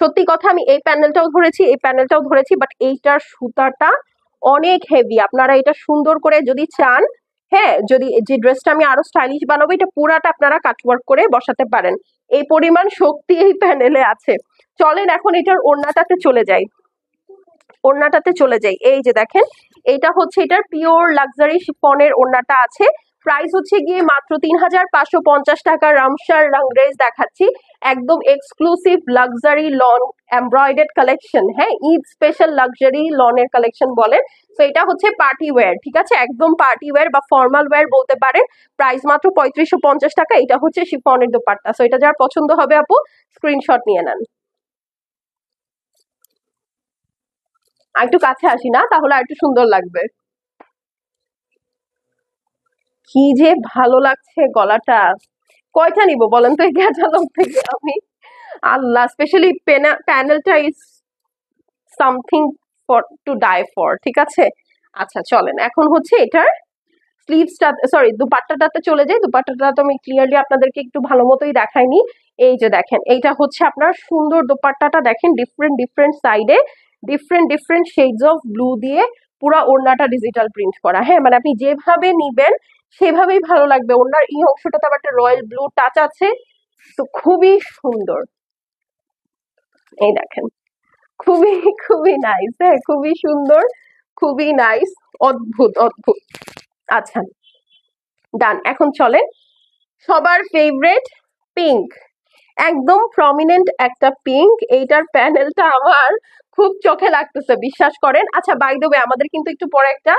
সত্যি কথা, আমি এই প্যানেলটাও ধরেছি, এই প্যানেলটাও ধরেছি, বাট এইটার সুতাটা অনেক হেভি। আপনারা এটা সুন্দর করে যদি চান, হ্যাঁ, যদি যে ড্রেসটা আমি আরো স্টাইলিশ বানাবো, এটা পুরাটা আপনারা কাটওয়ার্ক করে বসাতে পারেন, এই পরিমাণ শক্তি এই প্যানেলে আছে। চলেন এখন এটার ওড়নাটাতে চলে যাই, ওড়নাটাতে চলে যাই। এই যে দেখেন এইটা হচ্ছে এটার পিওর লাক্সারি শিফনের ওড়নাটা আছে। প্রাইস হচ্ছে গিয়ে মাত্র ৩৫৫০ টাকা। রামসার রাংরেজ দেখাচ্ছি, একদম exclusive luxury loan embroidered collection. হ্যাঁ, ঈদ স্পেশাল লাক্সারি লনের কালেকশন বলেন। তো এটা হচ্ছে পার্টি ওয়্যার। ঠিক আছে, একদম পার্টি ওয়্যার বা ফর্মাল ওয়্যার বলতে পারেন। প্রাইস মাত্র ৩৫৫০ টাকা। এটা হচ্ছে শিফনের দোপাট্টা। সো এটা যার পছন্দ হবে আপু স্ক্রিনশট নিয়ে নেন। আর একটু কাছে আসি না, তাহলে আর একটু সুন্দর লাগবে। কি যে ভালো লাগছে গলাটা। কয়টা নিব বলেন তো এই ক্যাটালগ থেকে আমি? আল্লাহ, স্পেশালি প্যানেলটা is something for to die for. ঠিক আছে, আচ্ছা চলেন এখন হচ্ছে এটার স্লিভসটা, সরি দুপাট্টাটাতে চলে যাই। দুপাট্টাটা তো আমি ক্লিয়ারলি আপনাদেরকে একটু ভালো মতোই দেখাইনি। এই যে দেখেন এইটা হচ্ছে আপনার সুন্দর দোপাট্টাটা, দেখেন ডিফারেন্ট ডিফারেন্ট সাইডে different different shades of blue দিয়ে পুরো ওড়নাটা ডিজিটাল প্রিন্ট করা। হ্যাঁ, মানে আপনি যেভাবে নিবেন সেভাবেই ভালো লাগবে। ওড়নার এই অংশটাতে আবার একটা রয়্যাল ব্লু টাচ আছে, তো খুবই সুন্দর। এই দেখেন খুবই খুবই নাইস। হ্যাঁ, খুবই সুন্দর, খুবই নাইস, অদ্ভুত অদ্ভুত। আচ্ছা ডান, এখন চলে সবার ফেভারিট পিঙ্ক, একদম প্রমিনেন্ট একটা পিঙ্ক। এইটার প্যানেলটা আমার খুব চোখে লাগতেছে, বিশ্বাস করেন। আচ্ছা বাই দ্য ওয়ে, আমাদের কিন্তু একটু পরে একটা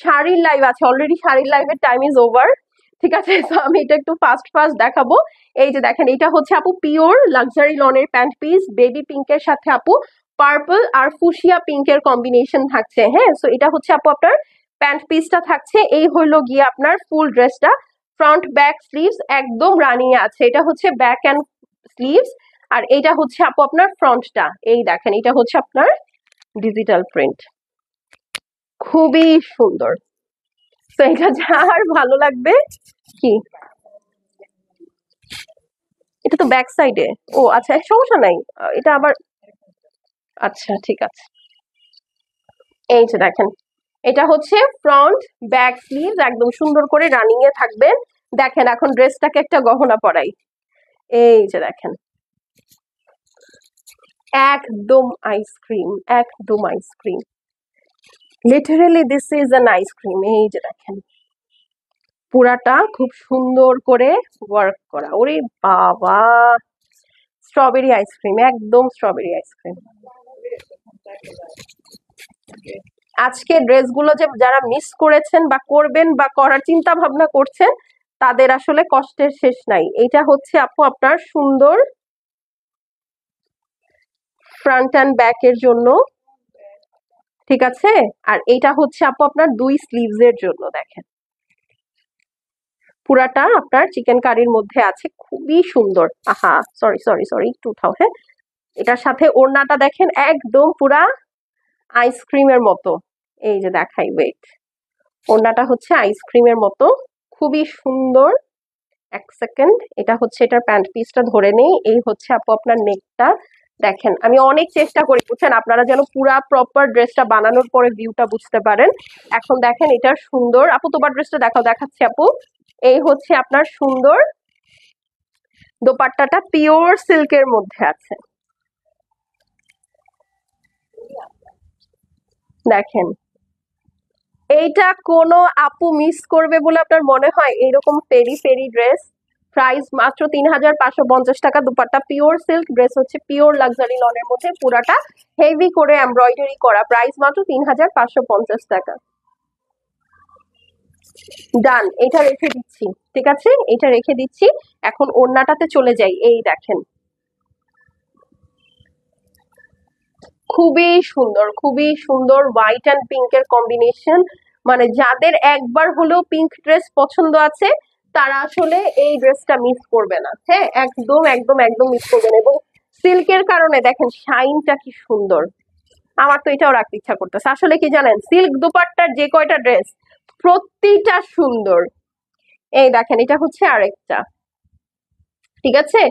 শাড়ির লাইভ আছে, অলরেডি শাড়ির লাইভের টাইম ইজ ওভার। ঠিক আছে, তো আমি এটা একটু ফাস্ট ফাস্ট দেখাবো। এই যে দেখেন, এটা হচ্ছে আপু পিওর লাক্সারি লনের প্যান্ট পিস, বেবি পিঙ্কের সাথে আপু পার্পল আর ফুশিয়া পিঙ্কের কম্বিনেশন থাকছে। হ্যাঁ, সো এটা হচ্ছে আপু আপনার প্যান্ট পিসটা থাকছে। এই হইলো গিয়ে আপনার ফুল ড্রেসটা, ফ্রন্ট ব্যাক স্লিভস একদম রানিং আছে। এটা হচ্ছে ব্যাক অ্যান্ড স্লিভস, আর এইটা হচ্ছে আপু আপনার ফ্রন্টটা। এই দেখেন, এটা হচ্ছে আপনার ডিজিটাল প্রিন্ট, খুবই সুন্দর। তো এটা যার ভালো লাগবে। কি, এটা তো ব্যাক সাইডে? ও আচ্ছা, সমস্যা নাই। এটা আবার, আচ্ছা ঠিক আছে। এই যে দেখেন, এটা হচ্ছে ফ্রন্ট ব্যাক স্লিভ, একদম সুন্দর করে রানিং এ থাকবে। দেখেন এখন ড্রেসটাকে একটা গহনা পরাই। এই যে দেখেন, একদম আইসক্রিম, একদম ice cream, literally this is an ice cream. এই যে দেখেন, পুরাটা খুব সুন্দর করে ওয়ার্ক করা। ওরে বাবা, স্ট্রবেরি আইসক্রিম, একদম স্ট্রবেরি আইসক্রিম। আজকে ড্রেসগুলো যে যারা মিস করেছেন বা করবেন বা করার চিন্তা ভাবনা করছেন, তাদের আসলে কষ্টের শেষ নাই। এটা হচ্ছে আপু আপনার সুন্দর ফ্রন্ট অ্যান্ড ব্যাক এর জন্য, ঠিক আছে। আর এটা হচ্ছে আপু আপনার দুই স্লিভস এর জন্য। দেখেন পুরাটা আপনার চিকেন কারির মধ্যে আছে, খুবই সুন্দর। আহা, সরি সরি সরি, একটু উঠাও। হ্যাঁ, এটার সাথে ওড়নাটা দেখেন একদম পুরা আইসক্রিমের মতো। এই যে দেখাই, ওয়েট, ওড়নাটা হচ্ছে আইসক্রিমের মতো, খুবই সুন্দর। এক সেকেন্ড, এটা হচ্ছে এটার প্যান্ট পিসটা ধরে নেই। এই হচ্ছে আপু আপনার নেকটা। দেখেন আমি অনেক চেষ্টা করি বুঝছেন, আপনারা যেন পুরা প্রপার ড্রেসটা বানানোর পরে ভিউটা বুঝতে পারেন। এখন দেখেন এটার সুন্দর, আপু তোমার ড্রেসটা দেখাও, দেখাচ্ছি আপু। এই হচ্ছে আপনার সুন্দর দোপাট্টাটা, পিওর সিল্কের মধ্যে আছে। দেখেন, এইটা কোনো আপু মিস করবে বলে আপনার মনে হয়? এইরকম ফেরি ফেরি ড্রেস, প্রাইস মাত্র ৩,৫৫০ টাকা। দুপাট্টা পিওর সিল্ক, ড্রেস হচ্ছে পিওর লাক্সারি লনের মধ্যে, পুরাটা হেভি করে এমব্রয়ডারি করা, প্রাইস মাত্র ৩,৫৫০ টাকা। ডান, এটা রেখে দিচ্ছি, ঠিক আছে, এটা রেখে দিচ্ছি। এখন ওড়নাটাতে চলে যাই। এই দেখেন, খুবই সুন্দর, খুবই সুন্দর হোয়াইট অ্যান্ড পিঙ্কের কম্বিনেশন। মানে যাদের একবার হলেও পিঙ্ক ড্রেস পছন্দ আছে, তারা আসলে এই ড্রেসটা মিস করবে না। হ্যাঁ, একদম একদম একদম মিস করবে না। এবং সিল্কের কারণে দেখেন শাইনটা কি সুন্দর। আমার তো এটাও রাখতে ইচ্ছা করতেছে। আসলে কি জানেন, সিল্ক দুপাট্টার যে কয়টা ড্রেস, প্রতিটা সুন্দর। এই দেখেন, এটা হচ্ছে আরেকটা, ঠিক আছে,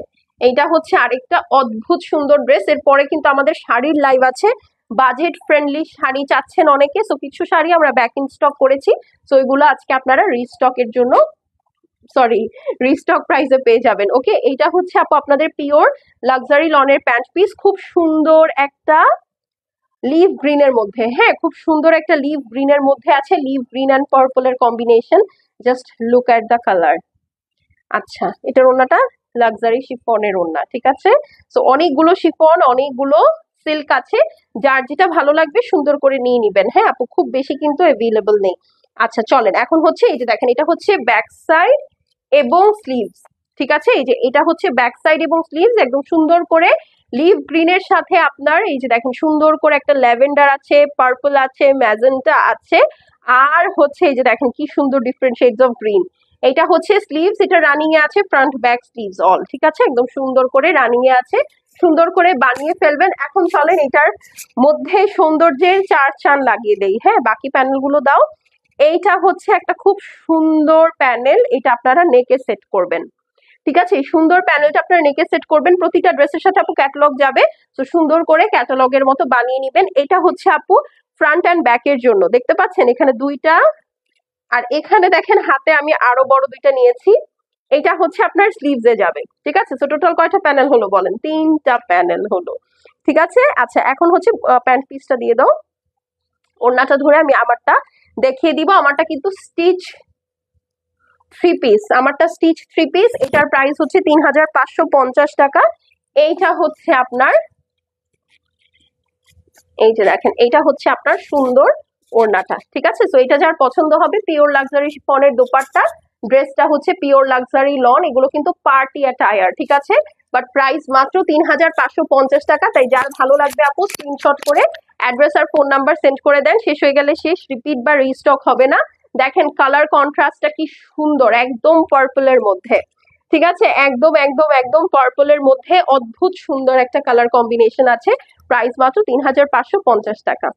এইটা হচ্ছে আরেকটা অদ্ভুত সুন্দর ড্রেস। এরপরে কিন্তু আমাদের শাড়ির লাইভ আছে, বাজেট ফ্রেন্ডলি শাড়ি চাচ্ছেন অনেকে, সো কিছু শাড়ি আমরা ব্যাক ইন স্টক করেছি। সো এগুলো আজকে আপনারা রিস্টকের জন্য, সরি, রিস্টক প্রাইসে পেয়ে যাবেন। ওকে, এইটা হচ্ছে আপু আপনাদের পিওর লাক্সারি লনের প্যান্ট পিস, খুব সুন্দর একটা লিভ গ্রিনের মধ্যে। হ্যাঁ, খুব সুন্দর একটা লিভ গ্রিনের মধ্যে আছে, লিভ গ্রিন অ্যান্ড পার্পলের combination. Just look at the colour. আচ্ছা, এটার ওড়নাটা লাক্সারি শিফনের ওড়না, ঠিক আছে। সো অনেকগুলো শিফন, অনেকগুলো সিল্ক আছে, যার যেটা ভালো লাগবে সুন্দর করে নিয়ে নিবেন। হ্যাঁ আপু, খুব বেশি কিন্তু অ্যাভেলেবল নেই। আচ্ছা চলেন, এখন হচ্ছে এই যে দেখেন, এটা হচ্ছে ব্যাক সাইড এবং স্লিভস, ঠিক আছে। এই যে এটা হচ্ছে ব্যাক সাইড এবং স্লিভস, একদম সুন্দর করে লিভ গ্রিনের সাথে আপনার এই যে দেখেন সুন্দর করে একটা ল্যাভেন্ডার আছে, পার্পল আছে, ম্যাজেন্টা আছে, আর হচ্ছে এই যে দেখেন কি সুন্দর ডিফারেন্ট শেডস অফ গ্রিন। এটা হচ্ছে স্লিভস, এটা রানিং এ আছে, ফ্রন্ট ব্যাক স্লিভস অল, ঠিক আছে, একদম সুন্দর করে রানিং এ আছে, সুন্দর করে বানিয়ে ফেলবেন। এখন চলেন এটার মধ্যে সৌন্দর্যের চার চান লাগিয়ে দেই। হ্যাঁ, বাকি প্যানেল গুলো দাও। এইটা হচ্ছে একটা খুব সুন্দর প্যানেল, এটা আপনারা নেকে সেট করবেন, ঠিক আছে। এই সুন্দর প্যানেলটা আপনারা নেকে সেট করবেন, প্রতিটা ড্রেসের সাথে আপু ক্যাটালগ যাবে, তো সুন্দর করে ক্যাটালগের মতো বানিয়ে নিবেন। এটা হচ্ছে আপু ফ্রন্ট অ্যান্ড ব্যাক এর জন্য, দেখতে পাচ্ছেন এখানে দুইটা, আর এখানে দেখেন হাতে আমি আরো বড় দুইটা নিয়েছি। এটা হচ্ছে আপনার স্লিভস এ যাবে, ঠিক আছে। তো টোটাল কয়টা প্যানেল হলো বলেন? 3টা প্যানেল হলো, ঠিক আছে। আচ্ছা, এখন হচ্ছে প্যান্ট পিসটা দিয়ে দাও। ওড়নাটা ধরে আমি আমারটা দেখিয়ে দিব। আমারটা কিন্তু স্টিচ থ্রি পিস, আমারটা স্টিচ থ্রি পিস, এটার প্রাইস হচ্ছে ৩,৫৫০ টাকা। এইটা হচ্ছে আপনার, এই যে দেখেন, এইটা হচ্ছে আপনার সুন্দর ওড়নাটা, ঠিক আছে। তো এটা যার পছন্দ হবে, পিওর লাক্সারি শিফনের দোপাট্টা, ড্রেসটা হচ্ছে পিওর লাক্সারি লন, এগুলো কিন্তু পার্টি অ্যাটায়ার, ঠিক আছে। বাট প্রাইস মাত্র 3550 টাকা। তাই যার ভালো লাগবে আপু স্ক্রিনশট করে অ্যাড্রেস আর ফোন নাম্বার সেন্ড করে দেন। শেষ হয়ে গেলে শেষ, রিপিট বা রিস্টক হবে না। দেখেন কালার কন্ট্রাস্টটা কি সুন্দর, একদম পার্পলের মধ্যে, ঠিক আছে, একদম একদম একদম পার্পলের মধ্যে অদ্ভুত সুন্দর একটা কালার কম্বিনেশন আছে। প্রাইস মাত্র 3550 টাকা।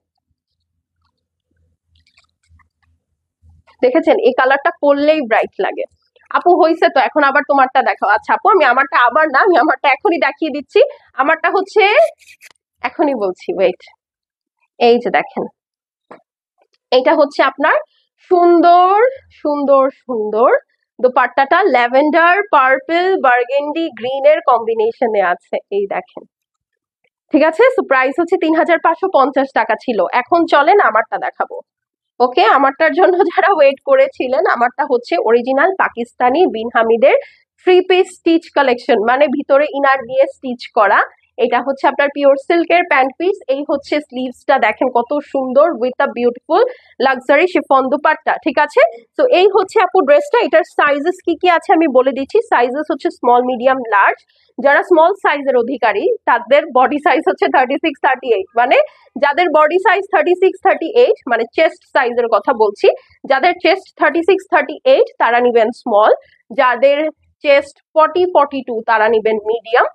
দেখেছেন এই কালারটা পরলেই ব্রাইট লাগে। আপু হইছে তো, এখন আবার তোমারটা দেখাও। আচ্ছা আপু আমি আমারটা আবার না, আমি আমারটা এখনই দেখিয়ে দিচ্ছি। আমারটা হচ্ছে এখনই বলছি, ওয়েট। এই যে দেখেন, এইটা হচ্ছে আপনার সুন্দর সুন্দর সুন্দর দোপাট্টাটা ল্যাভেন্ডার, পার্পল, বার্গেন্ডি, গ্রিন এর কম্বিনেশনে আছে, এই দেখেন, ঠিক আছে। সো প্রাইস হচ্ছে 3550 টাকা ছিল। এখন চলেন আমারটা দেখাবো। ওকে, আমারটার জন্য যারা ওয়েট করেছিলেন, আমারটা হচ্ছে অরিজিনাল পাকিস্তানি বিন হামিদের থ্রি পিস স্টিচ কালেকশন, মানে ভিতরে ইনার দিয়ে স্টিচ করা। এটা হচ্ছে আপনার পিওর সিল্কের প্যান্ট পিস। এই হচ্ছে স্লিভসটা, দেখেন কত সুন্দর, with a beautiful luxury chiffon dupatta, ঠিক আছে। তো এই হচ্ছে আপু ড্রেসটা। এটার সাইজেস কি কি আছে আমি বলে দিচ্ছি। সাইজেস হচ্ছে স্মল, মিডিয়াম, লার্জ। যারা স্মল সাইজের অধিকারী তাদের বডি সাইজ হচ্ছে 36, 38, মানে যাদের বডি সাইজ 36, 38, মানে চেস্ট সাইজের কথা বলছি, যাদের চেস্ট 36, 38 তারা নিবেন স্মল, যাদের চেস্ট 40, 42 তারা নিবেন মিডিয়াম,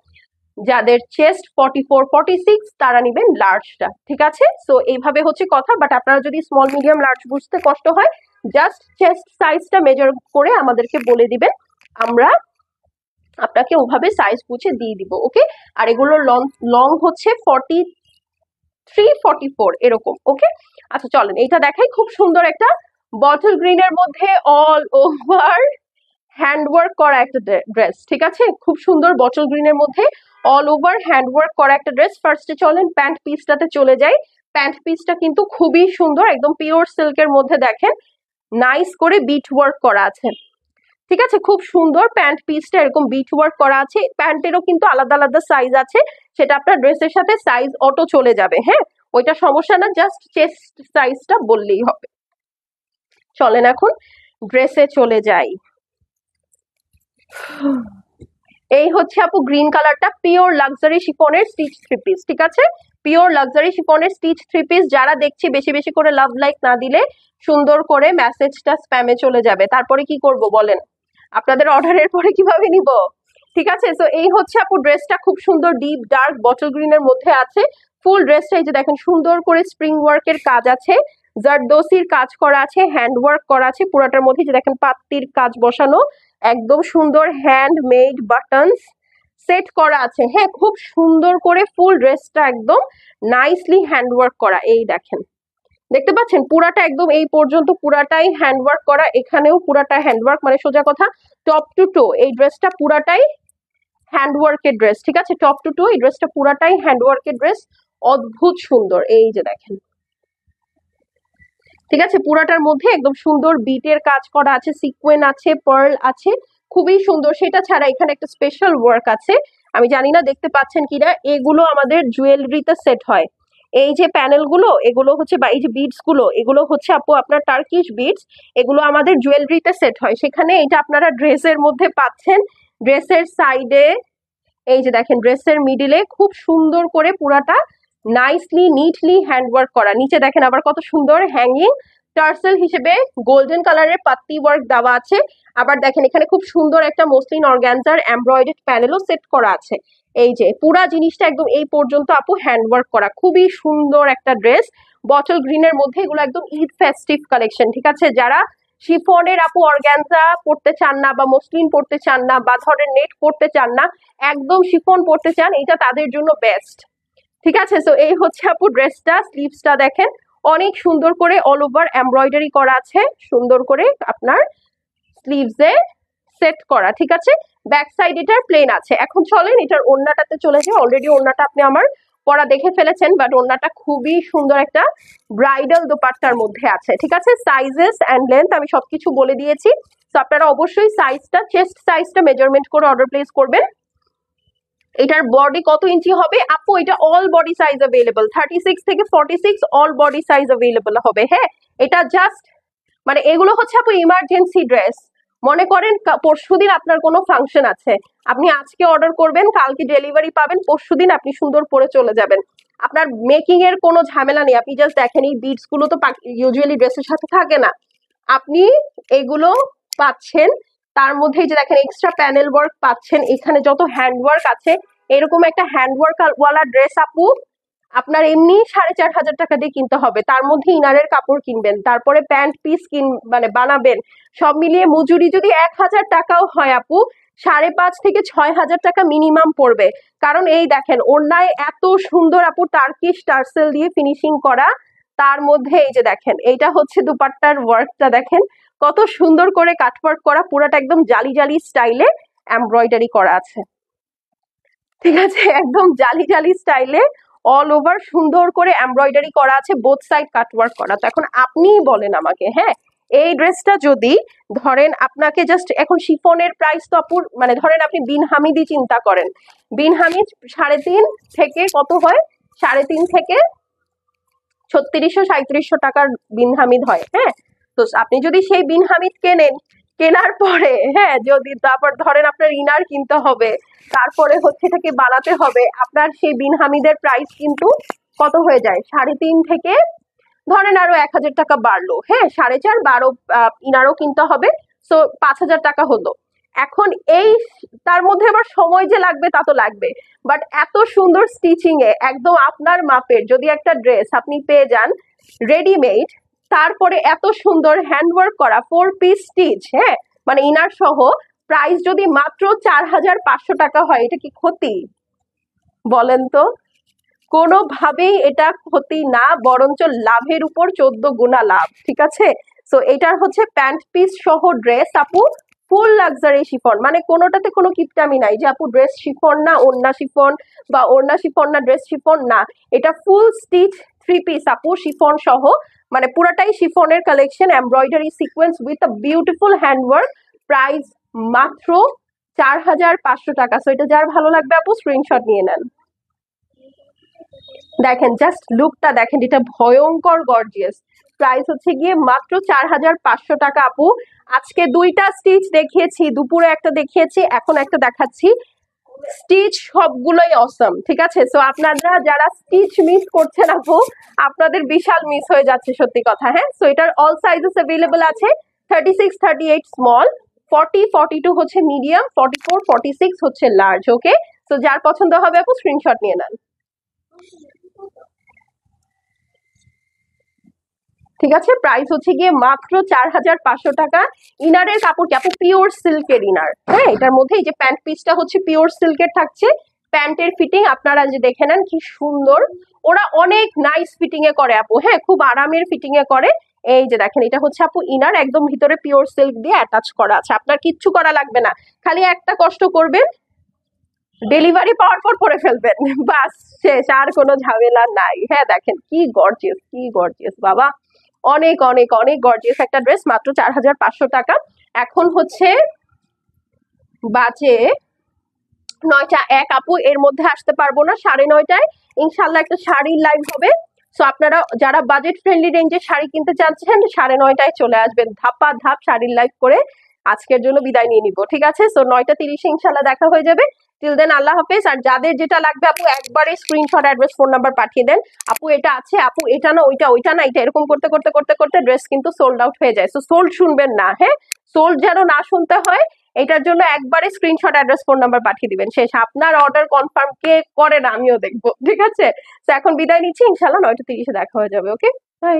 যাদের চেস্ট 44, 46 তারা নিবেন লার্জটা, ঠিক আছে। সো এইভাবে হচ্ছে কথা। বাট আপনারা যদি স্মল, মিডিয়াম, লার্জ বুঝতে কষ্ট হয়, জাস্ট চেস্ট সাইজটা মেজার করে আমাদেরকে বলে দিবেন, আমরা আপনাকে ওভাবে সাইজ বুঝে দিয়ে দিব, ওকে। আর এগুলোর লং হচ্ছে 43, 44 এরকম, ওকে। আচ্ছা চলেন এইটা দেখাই। খুব সুন্দর একটা বটল গ্রিনের মধ্যে অল ওভার হ্যান্ডওয়ার্ক করা একটা ড্রেস, ঠিক আছে। খুব সুন্দর বটল গ্রিনের মধ্যে অল ওভার হ্যান্ডওয়ার্ক করা একটা ড্রেস। ফার্স্টে চলেন প্যান্ট পিসটাতে চলে যাই। প্যান্ট পিসটা কিন্তু খুবই সুন্দর, একদম পিওর সিল্কের মধ্যে, দেখেন নাইস করে বিট ওয়ার্ক করা আছে, ঠিক আছে। খুব সুন্দর প্যান্ট পিসটা এরকম বিট ওয়ার্ক করা আছে। প্যান্টেরও কিন্তু আলাদা আলাদা সাইজ আছে, সেটা আপনার ড্রেসের সাথে সাইজ অটো চলে যাবে, হ্যাঁ, ওইটা সমস্যা না, জাস্ট চেস্ট সাইজটা বললেই হবে। চলেন এখন ড্রেসে চলে যাই। এই হচ্ছে আপু গ্রিন কালারটা, পিওর লাক্সারি শিফনের স্টিচ থ্রি পিস, ঠিক আছে। পিওর লাক্সারি শিফনের স্টিচ থ্রি পিস। যারা দেখছি বেশি বেশি করে লাভ লাইক না দিলে সুন্দর করে মেসেজটা স্প্যামে চলে যাবে, তারপরে কি করব বলেন, আপনাদের অর্ডারের পরে কিভাবে নিব, ঠিক আছে। তো এই হচ্ছে আপু ড্রেসটা, খুব সুন্দর ডিপ ডার্ক বটল গ্রিনের মধ্যে আছে। ফুল ড্রেসটা এই যে দেখেন সুন্দর করে স্প্রিং ওয়ার্কের কাজ আছে, জারদোসির কাজ করা আছে, হ্যান্ড ওয়ার্ক করা আছে পুরাটার মধ্যে, যে দেখেন পাত্তির কাজ বসানো, একদম সুন্দর হ্যান্ড মেড বাটনস সেট করা আছে, হ্যাঁ, খুব সুন্দর করে ফুল ড্রেসটা একদম নাইসলি হ্যান্ড ওয়ার্ক করা। এই দেখেন, দেখতে পাচ্ছেন পুরাটা একদম এই পর্যন্ত পুরাটাই হ্যান্ডওয়ার্ক করা, এখানেও পুরাটা হ্যান্ডওয়ার্ক, মানে সোজা কথা টপ টু টো এই ড্রেসটা পুরাটাই হ্যান্ডওয়ার্কের ড্রেস, ঠিক আছে। টপ টু টো এই ড্রেসটা পুরাটাই হ্যান্ডওয়ার্কের ড্রেস, অদ্ভুত সুন্দর। এই যে দেখেন, ঠিক আছে, পুরাটার মধ্যে একদম সুন্দর বিটের কাজ করা আছে, সিকোয়েন আছে, পার্ল আছে, খুবই সুন্দর। সেটা ছাড়া এখানে একটা স্পেশাল ওয়ার্ক আছে, আমি জানি না দেখতে পাচ্ছেন কিনা, এগুলো আমাদের জুয়েলারিতে সেট হয়। এই যে প্যানেল গুলো, এগুলো হচ্ছে, বা এই যে বিডস গুলো, এগুলো হচ্ছে আপু আপনার টার্কিশ বিডস, এগুলো আমাদের জুয়েলারিতে সেট হয়। সেখানে এটা আপনারা ড্রেসের মধ্যে পাচ্ছেন, ড্রেসের সাইডে, এই যে দেখেন ড্রেসের মিডিলে খুব সুন্দর করে পুরাটা নাইসলি নিটলি হ্যান্ডওয়ার্ক করা। নিচে দেখেন আবার কত সুন্দর হ্যাঙ্গিং টার্সেল হিসেবে গোল্ডেন কালারের পাত্তি ওয়ার্ক দেওয়া আছে। আবার দেখেন এখানে খুব সুন্দর একটা মসলিন অর্গানজার এমব্রয়ডারি প্যানেলও সেট করা আছে। এই যে পুরা জিনিসটা একদম এই পর্যন্ত আপু হ্যান্ডওয়ার্ক করা, খুবই সুন্দর একটা ড্রেস বটল গ্রিনের মধ্যে। এগুলো একদম ঈদ ফেস্টিভ কালেকশন, ঠিক আছে। যারা শিফনের আপু অর্গানজা পড়তে চান না, বা মসলিন পড়তে চান না, বা ধরেন নেট পড়তে চান না, একদম শিফন পড়তে চান, এটা তাদের জন্য বেস্ট, ঠিক আছে। সো এই হচ্ছে আপু ড্রেসটা। স্লিভসটা দেখেন অনেক সুন্দর করে অল ওভার এমব্রয়ডারি করা আছে, সুন্দর করে আপনার স্লিভসে সেট করা, ঠিক আছে। ব্যাক সাইড এটার প্লেন আছে। এখন চলেন এটার ওড়নাটাতে চলে যাই। অলরেডি ওড়নাটা আপনি আমার পরা দেখে ফেলেছেন, বাট ওড়নাটা খুবই সুন্দর একটা ব্রাইডাল দোপাট্টার মধ্যে আছে, ঠিক আছে। সাইজেস অ্যান্ড লেন্থ আমি সবকিছু বলে দিয়েছি, তো আপনারা অবশ্যই সাইজটা, চেস্ট সাইজটা মেজারমেন্ট করে অর্ডার প্লেস করবেন। এটার বডি কত ইঞ্চি হবে আপু? এটা অল বডি সাইজ अवेलेबल, 36 থেকে 46 অল বডি সাইজ अवेलेबल হবে, হ্যাঁ। এটা জাস্ট মানে এগুলো হচ্ছে আপু ইমার্জেন্সি ড্রেস, মনে করেন পরশুদিন আপনার কোনো ফাংশন আছে, আপনি আজকে অর্ডার করবেন, কালকে ডেলিভারি পাবেন, পরশুদিন আপনি সুন্দর পরে চলে যাবেন। আপনার মেকিং এর কোনো ঝামেলা নেই। আপনি জাস্ট দেখেন এই বিটস গুলো তো ইউজুয়ালি ড্রেসের সাথে থাকে না, আপনি এগুলো পাচ্ছেন। তার মধ্যে যে দেখেন এক্সট্রা প্যানেল ওয়ার্ক পাচ্ছেন, এখানে যত হ্যান্ড ওয়ার্ক আছে, এরকম একটা হ্যান্ড ওয়ার্ক ওয়ালা ড্রেস আপু আপনার এমনি 4,500 টাকা দিয়ে কিনতে হবে। তার মধ্যে ইনারের কাপড় কিনবেন, তারপরে প্যান্ট পিস মানে বানাবেন, সব মিলিয়ে মজুরি যদি 1,000 টাকাও হয় আপু, 5,500 থেকে 6,000 টাকা মিনিমাম পড়বে। কারণ এই দেখেন ওড়নায় এত সুন্দর আপু টার্কিশ টার্সেল দিয়ে ফিনিশিং করা, তার মধ্যে এই যে দেখেন এইটা হচ্ছে দুপাট্টার ওয়ার্কটা দেখেন কত সুন্দর করে কাটওয়ার্ক করা, পুরাটা একদম জালি জালি স্টাইলে এমব্রয়ডারি করা আছে। ঠিক আছে, একদম জালি জালি স্টাইলে অল ওভার সুন্দর করে এমব্রয়ডারি করা আছে, বোথ সাইড কাটওয়ার্ক করা। তো এখন আপনিই বলেন আমাকে, হ্যাঁ এই ড্রেসটা যদি ধরেন আপনাকে জাস্ট এখন শিফনের প্রাইস তো আপুর, মানে ধরেন আপনি বিন হামিদি চিন্তা করেন, বিন হামিদ 3.5 থেকে কত হয়, 3.5 থেকে 3600-3700 টাকার বিন হামিদ হয়। হ্যাঁ, তো আপনি যদি সেই বিন হামিদ কেনেন, কেনার পরে হ্যাঁ যদি তারপর ধরেন আপনার ইনার কিনতে হবে, তারপরে হচ্ছে এটাকে বানাতে হবে, আপনার সেই বিন হামিদের প্রাইস কিন্তু কত হয়ে যায়, 3.5 থেকে ধরেন আরো 1,000 টাকা বাড়লো। হ্যাঁ, 4.5 12 ইনারও কিনতে হবে, সো 5,000 টাকা হলো। এখন এই তার মধ্যে আবার সময় যে লাগবে তা তো লাগবে, বাট এত সুন্দর স্টিচিং এ একদম আপনার মাপের যদি একটা ড্রেস আপনি পেয়ে যান রেডিমেড, তারপরে এত সুন্দর হ্যান্ডওয়ার্ক করা 4 পিস স্টিচ, হ্যাঁ মানে ইনার সহ, প্রাইস যদি মাত্র 4,500 টাকা হয়, এটা কি ক্ষতি বলেন তো? কোনোভাবেই এটা ক্ষতি না, বরঞ্চ লাভের উপর 14 গুণা লাভ। ঠিক আছে, সো এটার হচ্ছে প্যান্ট পিস সহ ড্রেস আপু, ফুল লাক্সারি শিফন, মানে কোনোটাতে কোনো কিপটামি নাই যে আপু ড্রেস শিফন না ওড়না শিফন, বা ওড়না শিফন না ড্রেস শিফন, না, এটা ফুল স্টিচ 3 পিস আপু, শিফন সহ, মানে পুরাটাই শিফনের collection, embroidery sequence with a beautiful handwork, price মাত্র 4,500 টাকা। সো এটা যার ভালো লাগবে আপু স্ক্রিনশট নিয়ে নেন। দেখেন জাস্ট লুকটা দেখেন, এটা ভয়ঙ্কর গর্জিয়াস, প্রাইস হচ্ছে গিয়ে মাত্র 4,500 টাকা আপু। আজকে 2টা স্টিচ দেখিয়েছি, দুপুরে একটা দেখিয়েছি, এখন একটা দেখাচ্ছি, স্টিচ সবগুলোই অসম। ঠিক আছে, সো আপনারা যারা স্টিচ মিস করছেন আপু, আপনাদের বিশাল মিস হয়ে যাচ্ছে সত্যি কথা। হ্যাঁ, সো এটার অল সাইজেস অ্যাভেলেবল আছে, 36 38 স্মল, 40 42 হচ্ছে মিডিয়াম, 44 46 হচ্ছে লার্জ। ওকে, সো যার পছন্দ হবে আপু স্ক্রিনশট নিয়ে নেন। ঠিক আছে, প্রাইস হচ্ছে গিয়ে মাত্র 4,500 টাকা। ইনারের কাপড় কি আপু পিওর সিল্কের ইনার, হ্যাঁ এটার মধ্যে এই যে প্যান্ট পিসটা হচ্ছে পিওর সিল্কের থাকছে, প্যান্টের ফিটিং আপনারা যে দেখে নেন কি সুন্দর, ওরা অনেক নাইস ফিটিং এ করে আপু, হ্যাঁ খুব আরামের ফিটিং এ করে। এই যে দেখেন এটা হচ্ছে আপু ইনার, একদম ভিতরে পিওর সিল্ক দিয়ে অ্যাটাচ করা আছে, আপনার কিচ্ছু করা লাগবে না, খালি একটা কষ্ট করবেন, ডেলিভারি পাওয়ার পর পরে ফেলবেন, বাস শেষ, আর কোনো ঝামেলা নাই। হ্যাঁ দেখেন কি গর্জিয়াস, কি গর্জিয়াস বাবা, অনেক অনেক অনেক গর্জিয়াস একটা ড্রেস, মাত্র 4,500 টাকা। এখন হচ্ছে বাজে 9টা 1 আপু, এর মধ্যে আসতে পারবো না, 9:30টায় ইনশাল্লাহ একটা শাড়ির লাইভ হবে। সো আপনারা যারা বাজেট ফ্রেন্ডলি রেঞ্জে শাড়ি কিনতে চাচ্ছেন 9:30টায় চলে আসবেন, ধাপা ধাপ শাড়ির লাইভ করে আজকের জন্য বিদায় নিয়ে নিব। ঠিক আছে, সো 9:30 ইনশাল্লাহ দেখা হয়ে যাবে। টিল দেন আল্লাহ হাফেজ। আর যাদের যেটা লাগবে আপু একবারে স্ক্রিনশট অ্যাড্রেস ফোন নাম্বার পাঠিয়ে দেন, আপু এটা আছে, আপু এটা না ওইটা, ওইটা না এটা, এরকম করতে করতে করতে করতে ড্রেস কিন্তু সোল্ড আউট হয়ে যায়। সো সোল্ড শুনবেন না, হ্যাঁ সোল্ড যেন না শুনতে হয়, এটার জন্য একবারে স্ক্রিনশট অ্যাড্রেস ফোন নাম্বার পাঠিয়ে দিবেন, শেষ। আপনার অর্ডার কনফার্ম কে করে না আমিও দেখবো। ঠিক আছে, তো এখন বিদায় নিচ্ছি, ইনশাল্লাহ 9:30 দেখা হয়ে যাবে। ওকে, বাই।